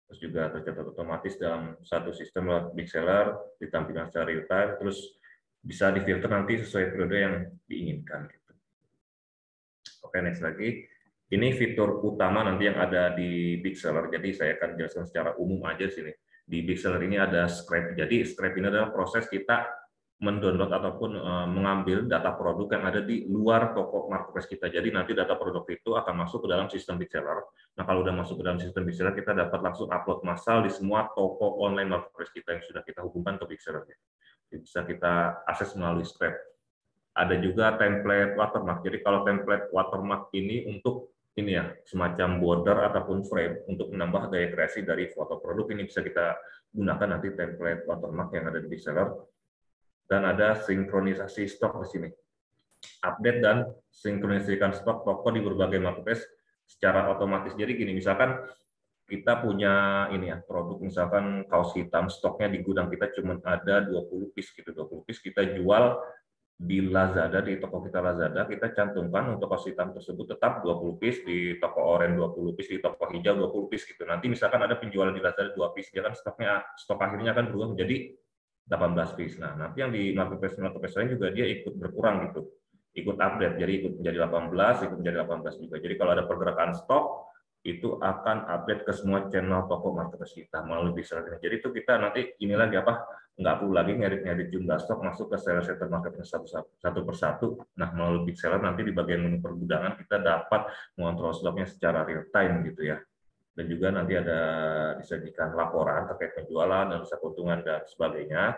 terus juga tercatat otomatis dalam satu sistem lewat Big Seller, ditampilkan secara real time, terus bisa difilter nanti sesuai periode yang diinginkan. Gitu. Oke, next lagi. Ini fitur utama nanti yang ada di Big Seller, jadi saya akan jelaskan secara umum aja sini. Di Big Seller ini ada scrape, jadi scrape ini adalah proses kita mendownload ataupun mengambil data produk yang ada di luar toko marketplace kita. Jadi nanti data produk itu akan masuk ke dalam sistem Big Seller. Nah, kalau udah masuk ke dalam sistem Big Seller, kita dapat langsung upload massal di semua toko online marketplace kita yang sudah kita hubungkan ke Big Seller. Jadi bisa kita akses melalui scrape. Ada juga template watermark. Jadi kalau template watermark ini untuk ini ya, semacam border ataupun frame untuk menambah daya kreasi dari foto produk, ini bisa kita gunakan nanti template watermark yang ada di Big Seller. Dan ada sinkronisasi stok di sini. Update dan sinkronisasikan stok toko di berbagai marketplace secara otomatis. Jadi gini, misalkan kita punya ini ya, produk misalkan kaos hitam, stoknya di gudang kita cuma ada 20 piece gitu, 20 piece kita jual di Lazada, di toko kita Lazada, kita cantumkan untuk kaos hitam tersebut tetap 20 piece, di toko oranye 20 piece, di toko hijau 20 piece gitu. Nanti misalkan ada penjualan di Lazada 2 piece, dia kan stok akhirnya akan berubah menjadi 18 piece. Nah, nanti yang di marketplace lain juga dia ikut berkurang gitu. Ikut update, jadi ikut menjadi 18, ikut menjadi 18 juga. Jadi kalau ada pergerakan stok, itu akan update ke semua channel toko marketplace kita melalui Big Seller. Jadi itu kita nanti ini lagi apa? Nggak perlu lagi ngedit jumlah stok masuk ke seller center marketplace satu persatu. Nah, melalui Big Seller nanti di bagian menu pergudangan kita dapat mengontrol stoknya secara real time gitu ya. Dan juga nanti ada disajikan laporan terkait penjualan, analisa keuntungan, dan sebagainya.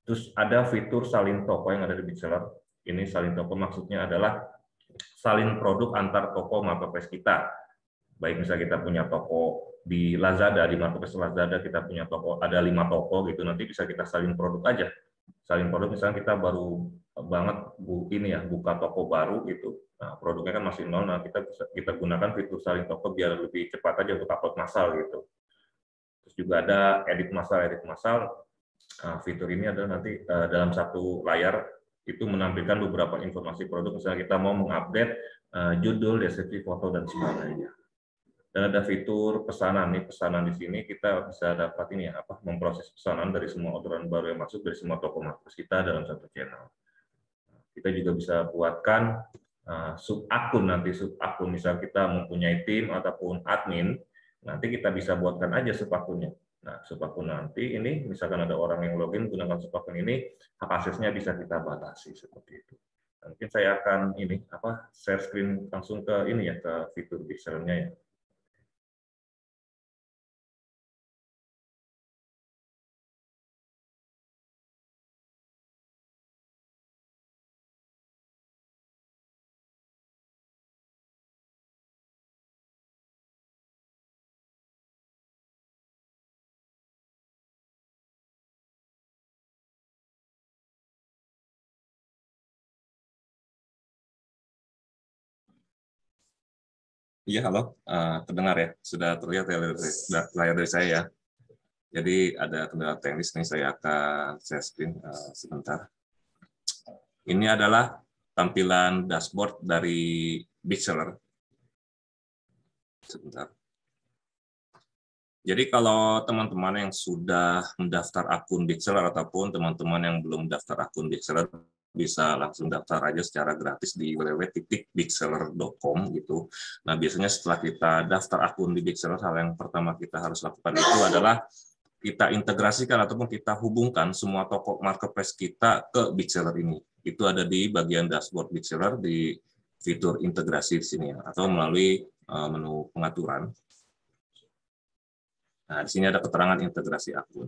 Terus ada fitur salin toko yang ada di Big Seller. Ini salin toko maksudnya adalah salin produk antar toko marketplace kita. Baik misalnya kita punya toko di Lazada, di marketplace Lazada kita punya toko, ada 5 toko gitu, nanti bisa kita salin produk aja. Salin produk misalnya kita baru banget buka toko baru gitu. Nah, produknya kan masih nol, nah kita gunakan fitur salin toko biar lebih cepat aja untuk upload massal gitu. Terus juga ada edit massal. Nah, fitur ini adalah nanti dalam satu layar itu menampilkan beberapa informasi produk, misalnya kita mau mengupdate judul, deskripsi, foto, dan sebagainya. Dan ada fitur pesanan. Nih, pesanan di sini kita bisa dapat ini ya, memproses pesanan dari semua orderan baru yang masuk dari semua toko marketplace kita dalam satu channel. Kita juga bisa buatkan sub akun misal kita mempunyai tim ataupun admin, nanti kita bisa buatkan aja sub akunnya. Nah, sub akun nanti ini misalkan ada orang yang login gunakan sub akun ini, hak aksesnya bisa kita batasi seperti itu. Dan mungkin saya akan share screen langsung ke ini ya, ke fitur Big Seller-nya ya. Iya, halo, terdengar ya? Sudah terlihat ya layar dari saya ya. Jadi ada kendala teknis nih, saya akan share screen sebentar. Ini adalah tampilan dashboard dari Big Seller. Sebentar. Jadi kalau teman-teman yang sudah mendaftar akun Big Seller ataupun teman-teman yang belum daftar akun Big Seller, bisa langsung daftar aja secara gratis di www.bigseller.com gitu. Nah, biasanya setelah kita daftar akun di Big Seller, hal yang pertama kita harus lakukan itu adalah kita integrasikan ataupun kita hubungkan semua toko marketplace kita ke Big Seller ini. Itu ada di bagian dashboard Big Seller di fitur integrasi di sini ya, atau melalui menu pengaturan. Nah, di sini ada keterangan integrasi akun.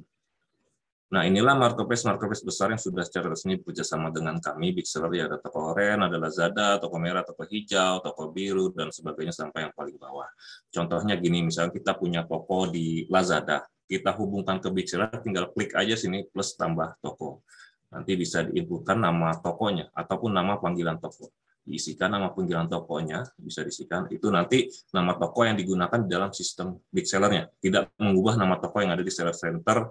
Nah, inilah marketplace besar yang sudah secara resmi bekerjasama dengan kami, Big Seller, ya, ada toko oranye, ada Lazada, toko merah, toko hijau, toko biru, dan sebagainya sampai yang paling bawah. Contohnya gini, misalnya kita punya toko di Lazada. kita hubungkan ke big seller, tinggal klik aja sini plus tambah toko. Nanti bisa diinputkan nama tokonya ataupun nama panggilan toko. Diisikan nama panggilan tokonya, bisa diisikan. Itu nanti nama toko yang digunakan di dalam sistem big sellernya. Tidak mengubah nama toko yang ada di seller center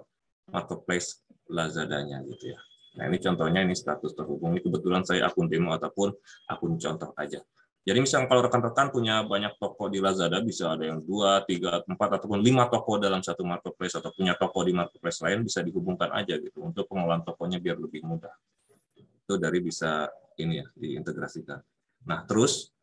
marketplace Lazadanya gitu ya. Nah ini contohnya, ini status terhubung. Ini kebetulan saya akun demo ataupun akun contoh aja. Jadi misalnya kalau rekan-rekan punya banyak toko di Lazada, bisa ada yang 2, 3, 4, ataupun 5 toko dalam satu marketplace, atau punya toko di marketplace lain, bisa dihubungkan aja gitu untuk pengelolaan tokonya biar lebih mudah. Itu dari bisa ini ya, diintegrasikan. Nah, terus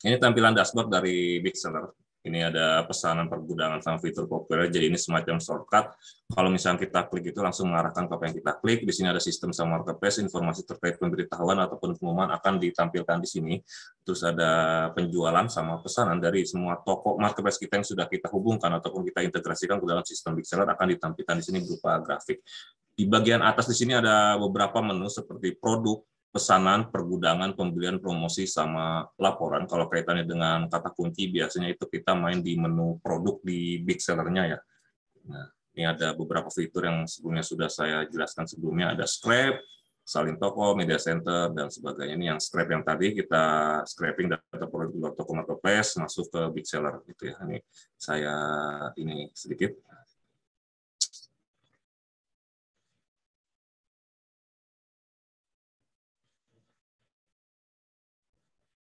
ini tampilan dashboard dari Big Seller. Ini ada pesanan, pergudangan, sama fitur populer. Jadi ini semacam shortcut. Kalau misalnya kita klik itu langsung mengarahkan ke apa yang kita klik. Di sini ada sistem sama marketplace, informasi terkait pemberitahuan ataupun pengumuman akan ditampilkan di sini. Terus ada penjualan sama pesanan dari semua toko marketplace kita yang sudah kita hubungkan ataupun kita integrasikan ke dalam sistem Big Seller akan ditampilkan di sini berupa grafik. Di bagian atas di sini ada beberapa menu seperti produk, pesanan, pergudangan, pembelian, promosi, sama laporan. Kalau kaitannya dengan kata kunci, biasanya itu kita main di menu produk di Big Seller-nya ya. Nah, ini ada beberapa fitur yang sebelumnya sudah saya jelaskan sebelumnya. Ada scrap, salin toko, media center, dan sebagainya. Ini yang scrap yang tadi, kita scraping data produk di luar toko marketplace, masuk ke Big Seller. Gitu ya. Ini saya ini sedikit.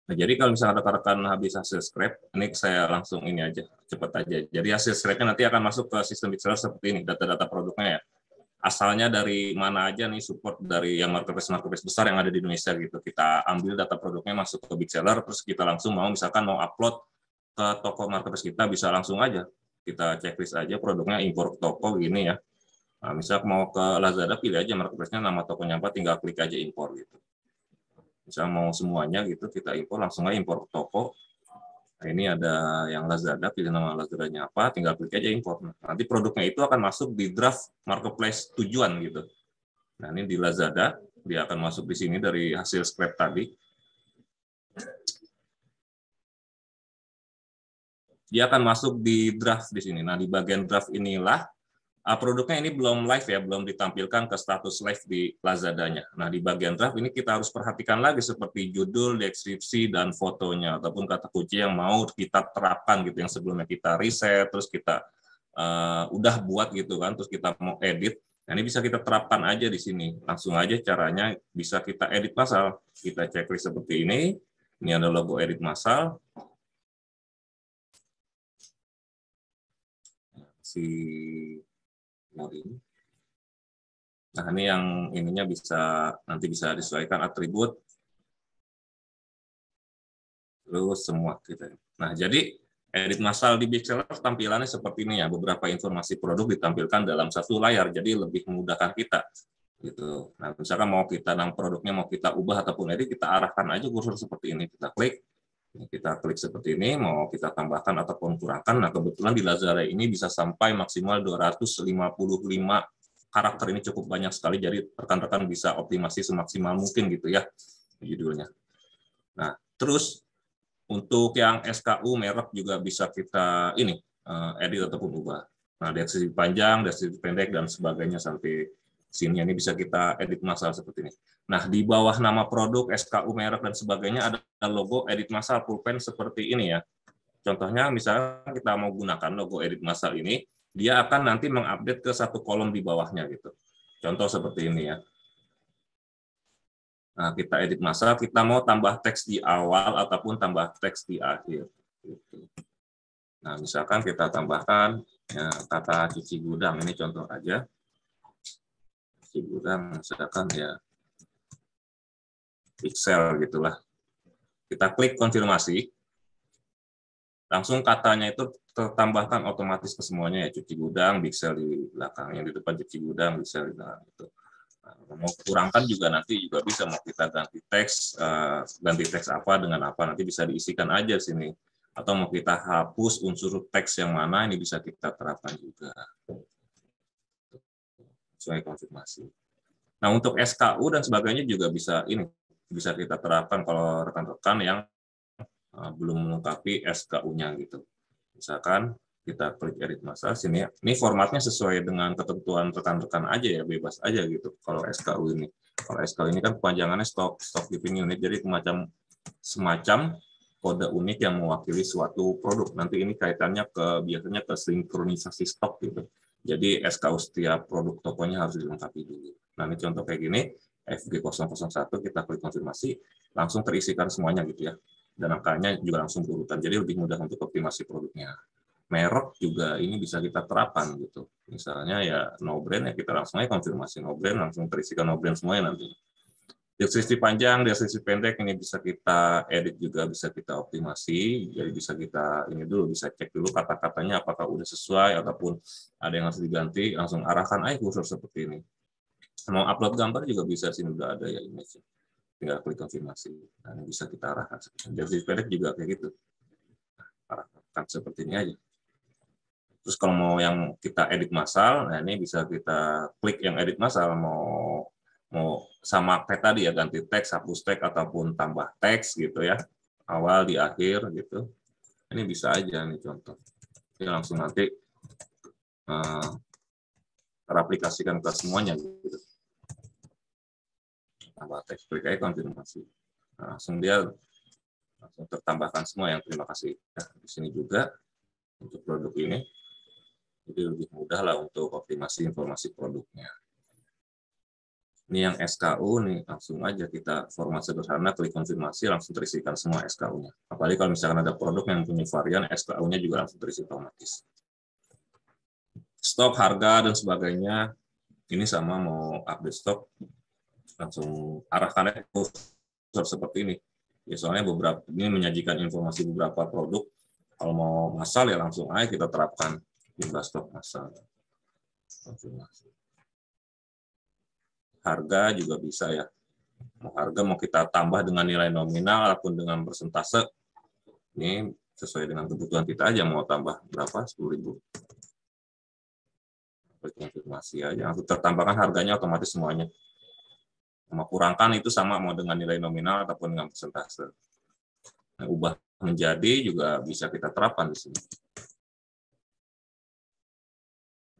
Nah, jadi kalau misalnya rekan-rekan habis hasil scrap, ini saya langsung ini aja, cepat aja. Jadi hasil scrapnya nanti akan masuk ke sistem Big Seller seperti ini, data-data produknya ya. Asalnya dari mana aja nih, support dari yang marketplace besar yang ada di Indonesia gitu. Kita ambil data produknya masuk ke Big Seller, terus kita langsung misalkan mau upload ke toko marketplace kita, bisa langsung aja. Kita checklist aja produknya, impor ke toko gini ya. Nah, misal mau ke Lazada, pilih aja marketplace-nya, nama tokonya apa, tinggal klik aja impor gitu. Misalnya mau semuanya gitu, kita impor, langsung aja impor ke toko. Nah, ini ada yang Lazada, pilih nama Lazadanya apa, tinggal klik aja impor. Nah, nanti produknya itu akan masuk di draft marketplace tujuan gitu. Nah, ini di Lazada, dia akan masuk di sini dari hasil scrap tadi. Dia akan masuk di draft di sini. Nah, di bagian draft inilah produknya ini belum live ya, belum ditampilkan ke status live di Lazadanya. Nah, di bagian draft ini kita harus perhatikan lagi seperti judul, deskripsi, dan fotonya, ataupun kata kunci yang mau kita terapkan gitu, yang sebelumnya kita riset, terus kita udah buat gitu kan, terus kita mau edit. Nah, ini bisa kita terapkan aja di sini. Langsung aja caranya bisa kita edit massal. Kita checklist seperti ini. Ini ada logo edit massal. Nah, ini yang ininya nanti bisa disesuaikan atribut, terus semua gitu. Nah, jadi edit massal di Big Seller tampilannya seperti ini ya, beberapa informasi produk ditampilkan dalam satu layar, jadi lebih memudahkan kita gitu. Nah, misalkan mau kita produknya mau kita ubah ataupun edit, kita arahkan aja kursor seperti ini, kita klik seperti ini, mau kita tambahkan ataupun kurangkan. Nah, kebetulan di Lazada ini bisa sampai maksimal 255 karakter, ini cukup banyak sekali, jadi rekan-rekan bisa optimasi semaksimal mungkin gitu ya judulnya. Nah, terus untuk yang SKU merek juga bisa kita edit ataupun ubah. Nah, deskripsi panjang, deskripsi pendek, dan sebagainya sampai sini ini bisa kita edit massal seperti ini. Nah, di bawah nama produk, SKU merek, dan sebagainya ada logo edit massal pulpen seperti ini ya. Contohnya misalnya kita mau gunakan logo edit massal ini, dia akan nanti mengupdate ke satu kolom di bawahnya gitu. Contoh seperti ini ya. Nah, kita edit massal, kita mau tambah teks di awal ataupun tambah teks di akhir. Gitu. Nah, misalkan kita tambahkan ya, kata cuci gudang, ini contoh aja. Cuci gudang, misalkan ya pixel gitulah. Kita klik konfirmasi. Langsung katanya itu tertambahkan otomatis ke semuanya ya, cuci gudang, pixel di belakang, yang di depan cuci gudang, pixel di belakang gitu. Nah, mau kurangkan juga nanti juga bisa, mau kita ganti teks apa dengan apa, nanti bisa diisikan aja sini. Atau mau kita hapus unsur teks yang mana, ini bisa kita terapkan juga. Sesuai konfirmasi. Nah, untuk SKU dan sebagainya juga bisa kita terapkan kalau rekan-rekan yang belum melengkapi SKU-nya gitu. Misalkan kita klik edit masalah sini ya. Ini formatnya sesuai dengan ketentuan rekan-rekan aja ya, bebas aja gitu kalau SKU ini. Kalau SKU ini kan kepanjangannya stock keeping unit, jadi semacam kode unik yang mewakili suatu produk. Nanti ini kaitannya biasanya ke sinkronisasi stok gitu. Jadi SKU setiap produk tokonya harus dilengkapi dulu. Nah, ini contoh kayak gini, FG001 kita klik konfirmasi, langsung terisikan semuanya gitu ya. Dan angkanya juga langsung berurutan, jadi lebih mudah untuk optimasi produknya. Merek juga ini bisa kita terapkan gitu. Misalnya ya no brand ya kita langsung aja konfirmasi no brand, langsung terisikan no brand semuanya nanti. Deskripsi panjang, deskripsi pendek ini bisa kita edit juga, bisa kita optimasi. Jadi bisa kita ini dulu, bisa cek dulu kata-katanya apakah udah sesuai ataupun ada yang harus diganti, langsung arahkan aja kursor seperti ini. Mau upload gambar juga bisa, sini udah ada ya image. Tinggal klik konfirmasi. Nah, ini bisa kita arahkan. Deskripsi pendek juga kayak gitu. Arahkan seperti ini aja. Terus kalau mau yang kita edit massal, nah ini bisa kita klik yang edit massal, mau sama kayak tadi ya, ganti teks, hapus teks ataupun tambah teks gitu ya, awal di akhir gitu. Ini bisa aja nih contoh. Ini langsung nanti teraplikasikan ke semuanya gitu. Tambah teks, klik aja konfirmasi. Nah, langsung tertambahkan semua yang terima kasih. Nah, di sini juga untuk produk ini. Jadi lebih mudah lah untuk optimasi informasi produknya. Ini yang SKU nih, langsung aja kita format sederhana, klik konfirmasi, langsung terisikan semua SKU-nya. Apalagi kalau misalkan ada produk yang punya varian, SKU-nya juga langsung terisi otomatis. Stok, harga, dan sebagainya, ini sama mau update stok, langsung arahkan kursor seperti ini. Ya, soalnya ini menyajikan informasi beberapa produk. Kalau mau massal ya langsung aja kita terapkan jumlah stok massal. Harga juga bisa ya. Harga mau kita tambah dengan nilai nominal ataupun dengan persentase. Ini sesuai dengan kebutuhan kita aja, mau tambah berapa? 10.000. Konfirmasi aja, langsung tertambahkan harganya otomatis semuanya. Mau kurangkan itu sama mau dengan nilai nominal ataupun dengan persentase. Nah, ubah menjadi juga bisa kita terapkan di sini.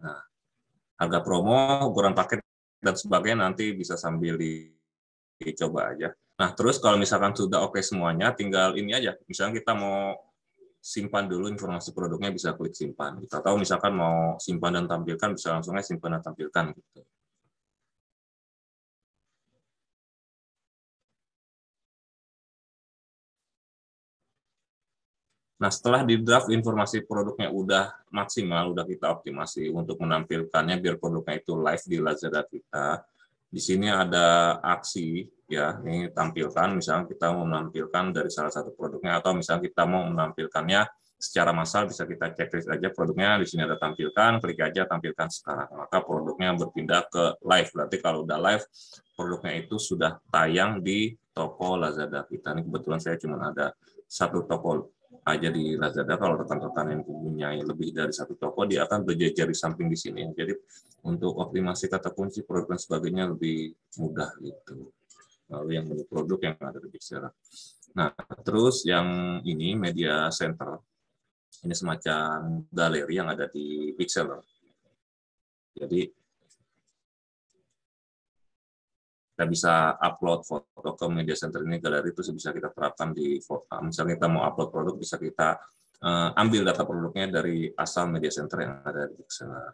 Nah, harga promo, ukuran paket, dan sebagainya nanti bisa sambil dicoba aja. Nah, terus kalau misalkan sudah oke semuanya, tinggal ini aja. Misalnya kita mau simpan dulu informasi produknya, bisa klik simpan. Kita tahu misalkan mau simpan dan tampilkan, bisa langsung aja simpan dan tampilkan. Gitu. Nah, setelah di draft informasi produknya udah maksimal, udah kita optimasi untuk menampilkannya biar produknya itu live di Lazada kita. Di sini ada aksi ya, ini tampilkan, misalnya kita mau menampilkan dari salah satu produknya atau misalnya kita mau menampilkannya secara massal, bisa kita checklist aja produknya, di sini ada tampilkan, klik aja tampilkan sekarang. Maka produknya berpindah ke live. Berarti kalau udah live, produknya itu sudah tayang di toko Lazada kita. Ini kebetulan saya cuma ada satu toko aja di Lazada. Kalau rekan-rekan yang mempunyai lebih dari satu toko, dia akan berjejer di samping di sini. Jadi untuk optimasi kata kunci produk dan sebagainya lebih mudah gitu. Lalu yang menu produk yang ada di Bigseller. Nah, terus yang ini media center. Ini semacam galeri yang ada di Bigseller. Jadi kita bisa upload foto ke media center ini, galeri itu bisa kita terapkan di foto. Misalnya kita mau upload produk, bisa kita ambil data produknya dari asal media center yang ada di Bigseller.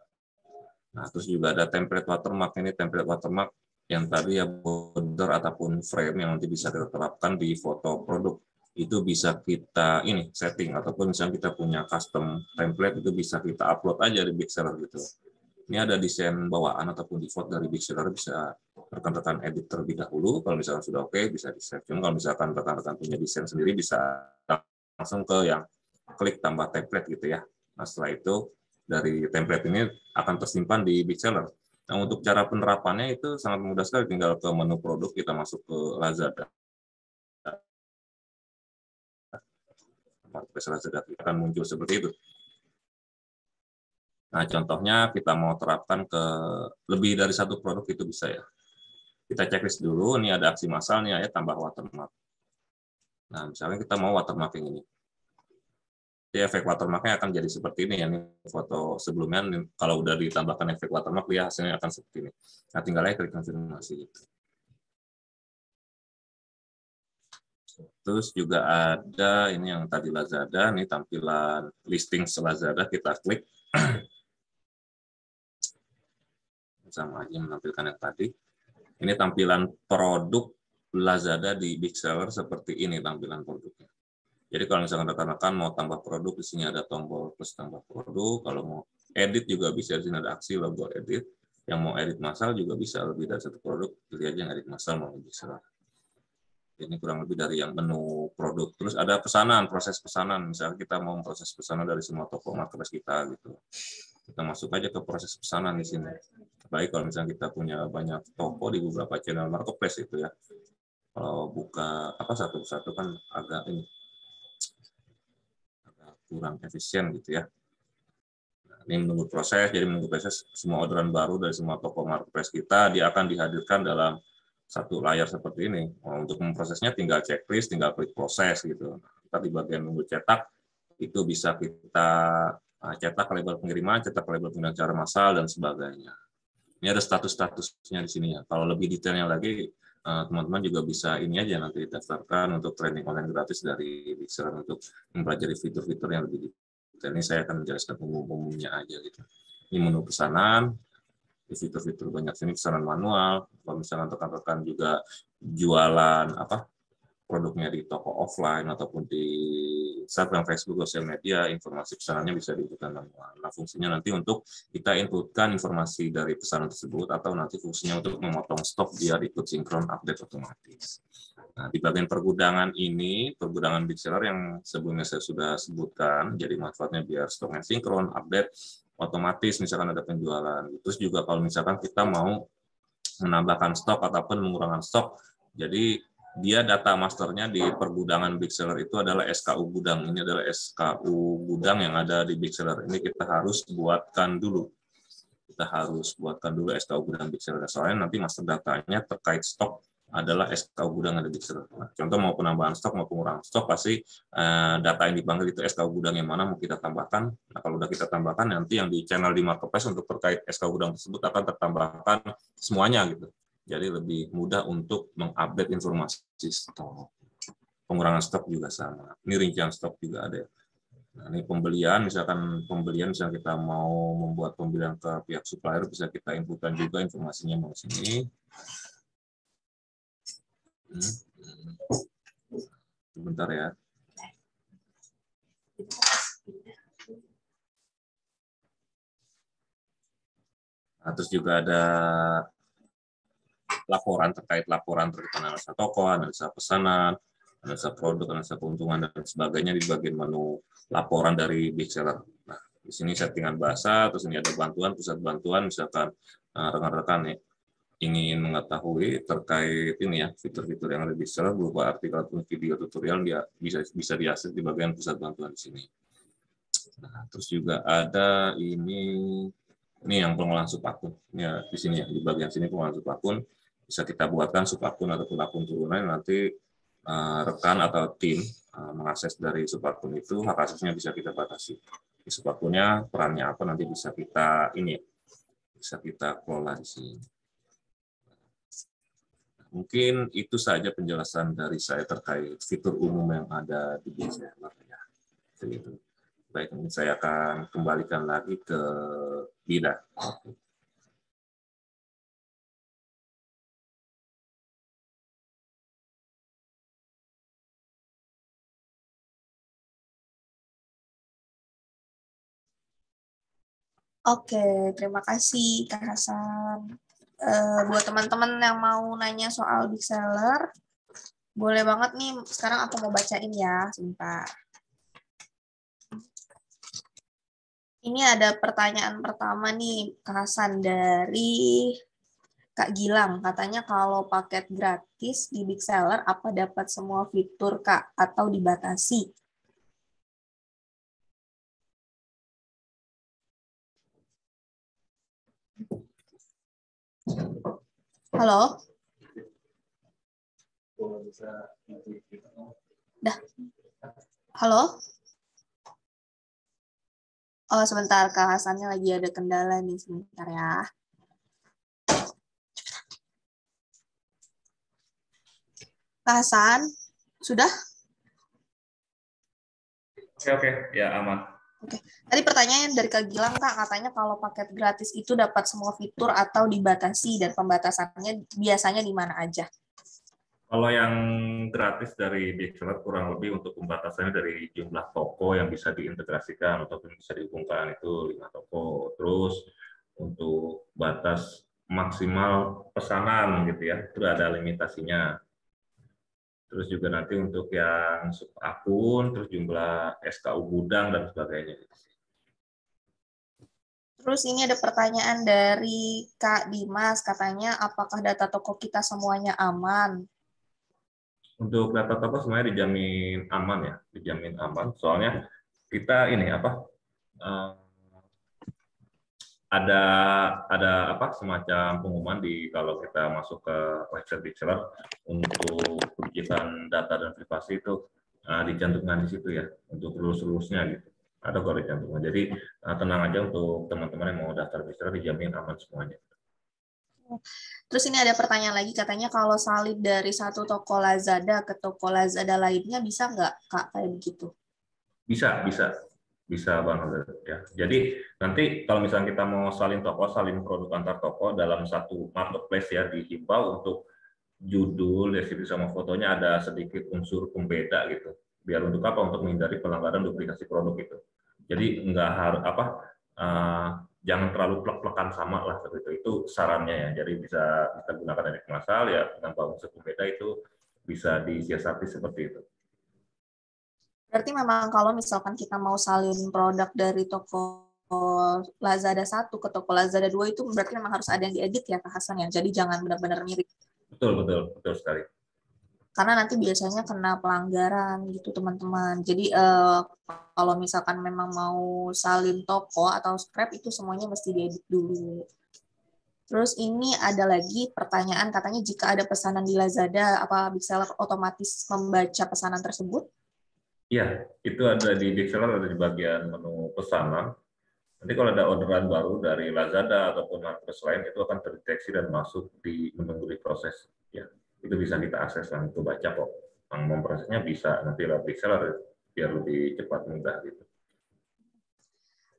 Nah, terus juga ada template watermark. Ini template watermark yang tadi ya border ataupun frame yang nanti bisa kita terapkan di foto produk. Itu bisa kita ini setting, ataupun misalnya kita punya custom template, itu bisa kita upload aja di Bigseller gitu. Ini ada desain bawaan ataupun default dari Bigseller, bisa rekan-rekan edit terlebih dahulu. Kalau misalkan sudah oke, bisa di-save. Kalau misalkan rekan-rekan punya desain sendiri, bisa langsung ke yang klik tambah template gitu ya. Nah, setelah itu dari template ini akan tersimpan di Bigseller. Nah, untuk cara penerapannya itu sangat mudah sekali, tinggal ke menu produk, kita masuk ke Lazada. Marketplace Lazada akan muncul seperti itu. Nah, contohnya kita mau terapkan ke lebih dari satu produk, itu bisa ya. Kita checklist dulu, ini ada aksi massal nih ya, tambah watermark. Nah, misalnya kita mau watermarking ini. Jadi efek watermarknya akan jadi seperti ini ya. Ini foto sebelumnya, kalau udah ditambahkan efek watermark, dia hasilnya akan seperti ini. Nah, tinggal aja klik konfirmasi. Terus juga ada ini yang tadi Lazada, ini tampilan listing Lazada, kita klik. Sama aja menampilkan yang tadi. Ini tampilan produk Lazada di Big Seller seperti ini tampilan produknya. Jadi kalau misalkan rekan-rekan mau tambah produk, di sini ada tombol plus tambah produk. Kalau mau edit juga bisa, di sini ada aksi logo edit. Yang mau edit massal juga bisa, lebih dari satu produk, pilih aja yang edit massal mau bisa. Ini kurang lebih dari yang menu produk. Terus ada pesanan, proses pesanan. Misalnya kita mau proses pesanan dari semua toko marketplace kita gitu. Kita masuk aja ke proses pesanan di sini. Baik kalau misalnya kita punya banyak toko di beberapa channel marketplace itu ya. Kalau buka apa satu-satu kan agak kurang efisien gitu ya. Nah, ini menunggu proses, jadi menunggu proses semua orderan baru dari semua toko marketplace kita, dia akan dihadirkan dalam satu layar seperti ini. Nah, untuk memprosesnya tinggal checklist, tinggal klik proses gitu. Kita di bagian menunggu cetak itu bisa kita cetak label pengiriman, cetak label pengiriman secara massal dan sebagainya. Ini ada status-statusnya di sini ya. Kalau lebih detailnya lagi, teman-teman juga bisa ini aja nanti daftarkan untuk training online gratis dari Big Seller untuk mempelajari fitur-fitur yang lebih detail. Ini saya akan menjelaskan umum-umumnya aja gitu. Ini menu pesanan, fitur-fitur banyak sini pesanan manual. Kalau misalkan rekan-rekan juga jualan produknya di toko offline ataupun di Instagram, Facebook, sosial media, informasi pesanannya bisa diinputkan manual. Nah, fungsinya nanti untuk kita inputkan informasi dari pesanan tersebut atau nanti fungsinya untuk memotong stok biar ikut sinkron update otomatis. Nah, di bagian pergudangan ini, pergudangan Big Seller yang sebelumnya saya sudah sebutkan, jadi manfaatnya biar stoknya sinkron, update otomatis, misalkan ada penjualan. Terus juga kalau misalkan kita mau menambahkan stok ataupun mengurangi stok, jadi dia data masternya di pergudangan Big Seller itu adalah SKU gudang. Ini adalah SKU gudang yang ada di Big Seller. Ini kita harus buatkan dulu. Kita harus buatkan dulu SKU gudang Big Seller. Soalnya nanti master datanya terkait stok adalah SKU gudang yang ada di Big Seller. Nah, contoh mau penambahan stok, mau pengurangan stok, pasti data yang dipanggil itu SKU gudang yang mana mau kita tambahkan. Nah, kalau udah kita tambahkan, nanti yang di channel di marketplace untuk terkait SKU gudang tersebut akan tertambahkan semuanya gitu. Jadi lebih mudah untuk mengupdate informasi stok. Pengurangan stok juga sama. Ini rincian stok juga ada. Nah, ini pembelian, misalkan misalnya kita mau membuat pembelian ke pihak supplier, bisa kita inputkan juga informasinya mau sini. Sebentar ya. Nah, terus juga ada laporan terkait analisa toko, analisa pesanan, analisa produk, analisa keuntungan, dan sebagainya di bagian menu laporan dari Big Seller. Nah, di sini settingan bahasa, terus ini ada bantuan, pusat bantuan, misalkan rekan-rekan ingin mengetahui terkait ini ya, fitur-fitur yang ada di Big Seller berupa artikel atau video tutorial, dia bisa diakses di bagian pusat bantuan di sini. Nah, terus juga ada ini yang pengolahan subakun. Ya, di sini ya, di bagian sini pengolahan subakun. Bisa kita buatkan subakun ataupun akun turunan, nanti rekan atau tim mengakses dari subakun itu, hak aksesnya bisa kita batasi. Di subakunnya perannya apa nanti bisa kita bisa kita kelola di sini. Mungkin itu saja penjelasan dari saya terkait fitur umum yang ada di Big Seller ya. Gitu. Baik, ini saya akan kembalikan lagi ke Dida. Oke, terima kasih Kak Hasan. Buat teman-teman yang mau nanya soal Big Seller, boleh banget nih, sekarang aku mau bacain ya, sebentar. Ini ada pertanyaan pertama nih, Kak Hasan, dari Kak Gilang. Katanya kalau paket gratis di Big Seller, apa dapat semua fitur, Kak, atau dibatasi? Halo? Dah. Halo? Oh, sebentar. Kak Hasannya lagi ada kendala nih. Sebentar ya. Kak Hasan, sudah? Oke, ya aman. Oke. Tadi pertanyaan dari Kak Gilang, Kak, katanya kalau paket gratis itu dapat semua fitur atau dibatasi, dan pembatasannya biasanya di mana aja? Kalau yang gratis dari Bixler kurang lebih untuk pembatasannya dari jumlah toko yang bisa diintegrasikan ataupun bisa dihubungkan itu 5 toko. Terus untuk batas maksimal pesanan gitu ya, itu ada limitasinya. Terus juga nanti untuk yang sub akun, terus jumlah SKU gudang dan sebagainya. Terus ini ada pertanyaan dari Kak Dimas, katanya apakah data toko kita semuanya aman? Untuk data toko semuanya dijamin aman ya, dijamin aman. Soalnya kita ini apa? Ada apa semacam pengumuman di kalau kita masuk ke website Bixler untuk penyimpanan data dan privasi itu dicantumkan di situ ya untuk rules-rulesnya gitu. Ada kok dicantumkan. Jadi tenang aja untuk teman-teman yang mau daftar Bixler dijamin aman semuanya. Terus ini ada pertanyaan lagi, katanya kalau salib dari satu toko Lazada ke toko Lazada lainnya bisa nggak, Kak, kayak begitu? Bisa banget ya. Jadi nanti kalau misalnya kita mau salin produk antar toko dalam satu marketplace ya, dihimbau untuk judul, deskripsi sama fotonya ada sedikit unsur pembeda gitu. Biar untuk apa? Untuk menghindari pelanggaran duplikasi produk itu. Jadi nggak harus apa? Jangan terlalu plek-plekan sama lah seperti itu. Itu sarannya ya. Jadi bisa kita gunakan dari masal ya dengan unsur pembeda itu bisa disiasati seperti itu. Berarti memang kalau misalkan kita mau salin produk dari toko Lazada 1 ke toko Lazada 2 itu berarti memang harus ada yang diedit ya, Kak Hasan ya. Jadi jangan benar-benar mirip. Betul sekali. Karena nanti biasanya kena pelanggaran gitu, teman-teman. Jadi kalau misalkan memang mau salin toko atau scrap itu semuanya mesti diedit dulu. Terus ini ada lagi pertanyaan, katanya jika ada pesanan di Lazada, apa Bixler otomatis membaca pesanan tersebut? Iya, itu ada di Bixler, ada di bagian menu pesanan. Nanti kalau ada orderan baru dari Lazada ataupun marketplace lain, itu akan terdeteksi dan masuk di menunggu diproses. Ya, itu bisa kita akses dan itu baca kok. Yang memprosesnya bisa nanti lewat Bixler biar lebih cepat mudah gitu.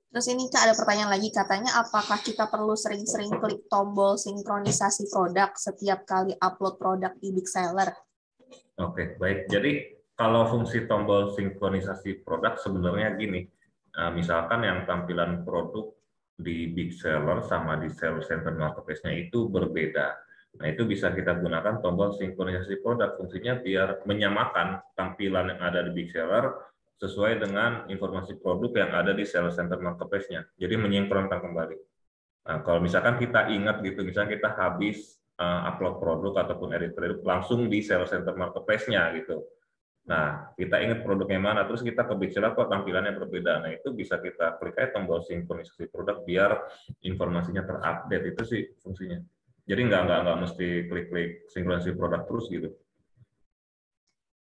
Terus ini Kak ada pertanyaan lagi, katanya apakah kita perlu sering-sering klik tombol sinkronisasi produk setiap kali upload produk di Bixler? Oke, baik. Jadi kalau fungsi tombol sinkronisasi produk sebenarnya gini, misalkan yang tampilan produk di Big Seller sama di Sales Center Marketplace-nya itu berbeda. Nah, itu bisa kita gunakan tombol sinkronisasi produk. Fungsinya biar menyamakan tampilan yang ada di Big Seller sesuai dengan informasi produk yang ada di Sales Center Marketplace-nya. Jadi menyinkronkan kembali. Nah, kalau misalkan kita ingat gitu, misalnya kita habis upload produk ataupun edit produk langsung di Sales Center Marketplace-nya gitu. Nah, kita ingat produknya mana, terus kita ke Bixler kok tampilannya berbeda. Nah, itu bisa kita klik aja tombol sinkronisasi produk biar informasinya terupdate. Itu sih fungsinya. Jadi nggak mesti klik-klik sinkronisasi produk terus gitu.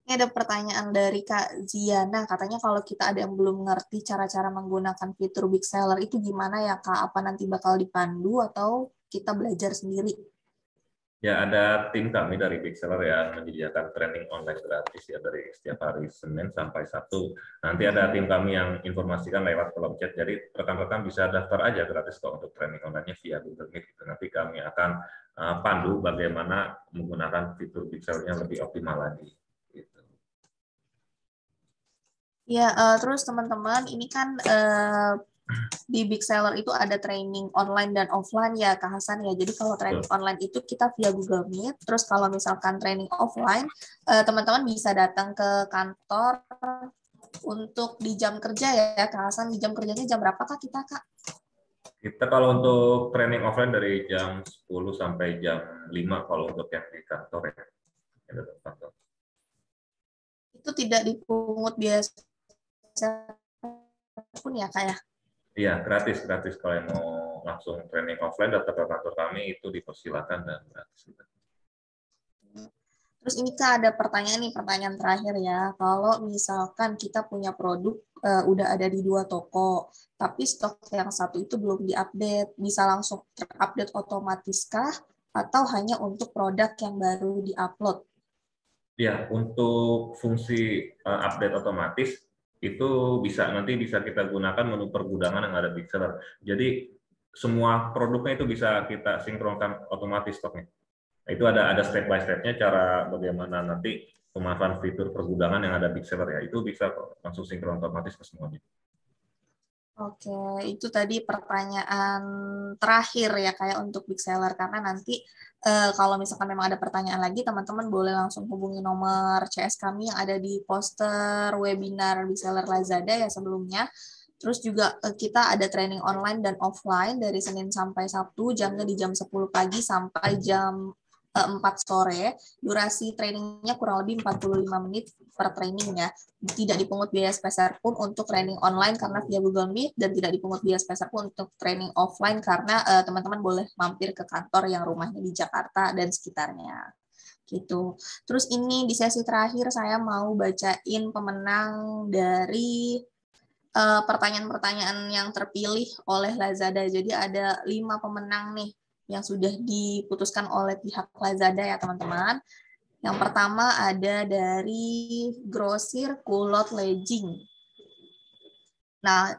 Ini ada pertanyaan dari Kak Ziana, katanya kalau kita ada yang belum ngerti cara-cara menggunakan fitur Big Seller itu gimana ya Kak? Apa nanti bakal dipandu atau kita belajar sendiri? Ya, ada tim kami dari Big Seller yang menyediakan training online gratis ya dari setiap hari Senin sampai Sabtu. Nanti ada tim kami yang informasikan lewat kolom chat. Jadi rekan-rekan bisa daftar aja gratis kok untuk training online-nya via Google Meet. Nanti kami akan pandu bagaimana menggunakan fitur Big Seller-nya lebih optimal lagi. Gitu. Ya, terus teman-teman, ini kan di Big Seller itu ada training online dan offline ya, Kak Hasan ya. Jadi kalau training online itu kita via Google Meet. Terus kalau misalkan training offline, teman-teman bisa datang ke kantor untuk di jam kerja ya, Kak Hasan. Di jam kerjanya jam berapa Kak kita, Kak? Kita kalau untuk training offline dari jam 10 sampai jam 5 kalau untuk yang di kantor ya. Itu tidak dipungut biaya pun ya, Kak ya? Iya, gratis. Kalau yang mau langsung training offline datang ke kantor kami itu dipersilakan dan gratis. Terus ini Kak ada pertanyaan terakhir ya. Kalau misalkan kita punya produk udah ada di 2 toko, tapi stok yang satu itu belum diupdate, bisa langsung terupdate otomatis kah? Atau hanya untuk produk yang baru diupload? Ya, untuk fungsi update otomatis itu nanti bisa kita gunakan menu pergudangan yang ada di Bigseller. Jadi semua produknya itu bisa kita sinkronkan otomatis stoknya. Itu ada step by step-nya cara bagaimana nanti pemanfaatan fitur pergudangan yang ada Bigseller ya. Itu bisa langsung sinkron otomatis ke semuanya. Oke, itu tadi pertanyaan terakhir ya kayak untuk Bigseller, karena nanti kalau misalkan memang ada pertanyaan lagi, teman-teman boleh langsung hubungi nomor CS kami yang ada di poster webinar Bigseller Lazada ya sebelumnya. Terus juga kita ada training online dan offline dari Senin sampai Sabtu, jamnya di jam 10 pagi sampai jam 4 sore. Durasi trainingnya kurang lebih 45 menit per training ya. Tidak dipungut biaya sepeser pun untuk training online karena via Google Meet, dan tidak dipungut biaya sepeser pun untuk training offline karena teman-teman boleh mampir ke kantor yang rumahnya di Jakarta dan sekitarnya. Gitu. Terus ini di sesi terakhir saya mau bacain pemenang dari pertanyaan-pertanyaan yang terpilih oleh Lazada. Jadi ada 5 pemenang nih yang sudah diputuskan oleh pihak Lazada ya teman-teman. Yang pertama ada dari Grosir Kulot Legging. Nah,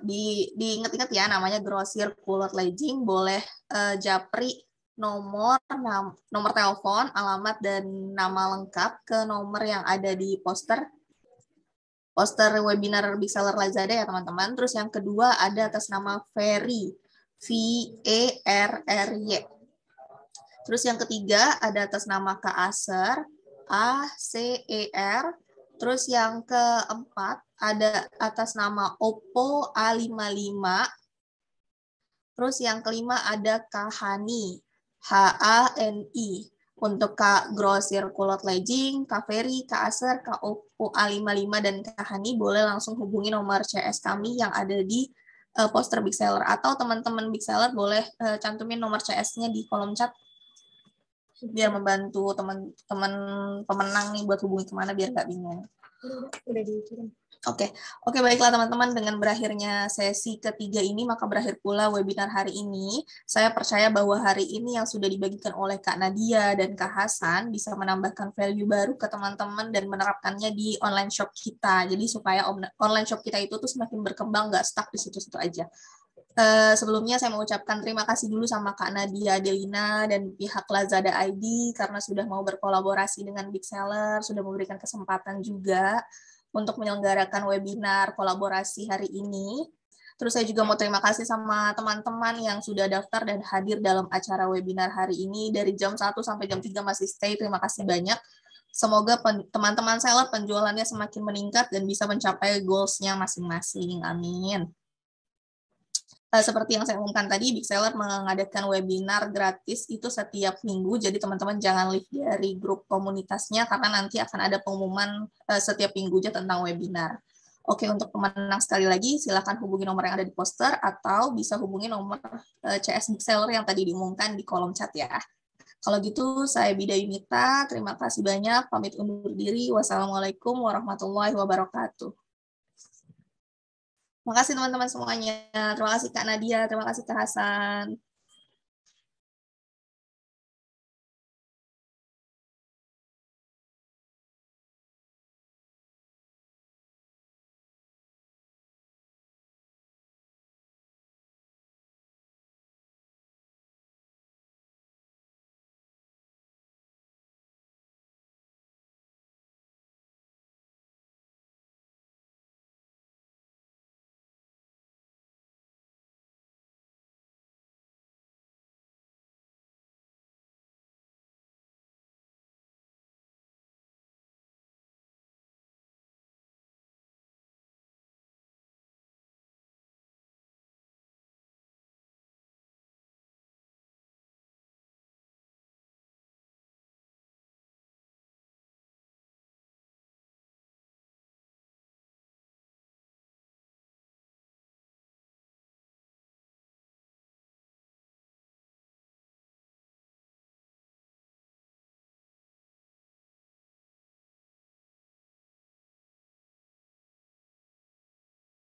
diingat-ingat ya namanya Grosir Kulot Legging, boleh japri nomor telepon, alamat dan nama lengkap ke nomor yang ada di poster webinar Bigseller Lazada ya teman-teman. Terus yang kedua ada atas nama Ferry, Verry. Terus yang ketiga ada atas nama Kak Acer, ACER. Terus yang keempat ada atas nama Oppo A55. Terus yang kelima ada Kak Hani, HANI. Untuk Kak Grosir Kulot Legging, Kak Ferry, Kak Acer, Kak Oppo A55, dan Kak Hani boleh langsung hubungi nomor CS kami yang ada di poster Bigseller. Atau teman-teman Bigseller boleh cantumin nomor CS-nya di kolom chat biar membantu teman-teman pemenang nih buat hubungi kemana biar nggak bingung. Udah dikirim. Oke, baiklah teman-teman, dengan berakhirnya sesi ketiga ini, maka berakhir pula webinar hari ini. Saya percaya bahwa hari ini yang sudah dibagikan oleh Kak Nadia dan Kak Hasan bisa menambahkan value baru ke teman-teman dan menerapkannya di online shop kita. Jadi supaya online shop kita itu tuh semakin berkembang, nggak stuck di situ-situ aja. Sebelumnya saya mau ucapkan terima kasih dulu sama Kak Nadia Adelina dan pihak Lazada ID karena sudah mau berkolaborasi dengan Bigseller, sudah memberikan kesempatan juga untuk menyelenggarakan webinar kolaborasi hari ini. Terus saya juga mau terima kasih sama teman-teman yang sudah daftar dan hadir dalam acara webinar hari ini. Dari jam 1 sampai jam 3 masih stay, terima kasih banyak. Semoga teman-teman seller penjualannya semakin meningkat dan bisa mencapai goals-nya masing-masing. Amin. Seperti yang saya umumkan tadi, Bigseller mengadakan webinar gratis itu setiap minggu, jadi teman-teman jangan leave dari grup komunitasnya, karena nanti akan ada pengumuman setiap minggunya tentang webinar. Oke, untuk pemenang sekali lagi, silakan hubungi nomor yang ada di poster, atau bisa hubungi nomor CS Bigseller yang tadi diumumkan di kolom chat ya. Kalau gitu, saya Bida Yunita, terima kasih banyak, pamit undur diri, wassalamualaikum warahmatullahi wabarakatuh. Terima kasih teman-teman semuanya. Terima kasih Kak Nadia, terima kasih Kak Hasan.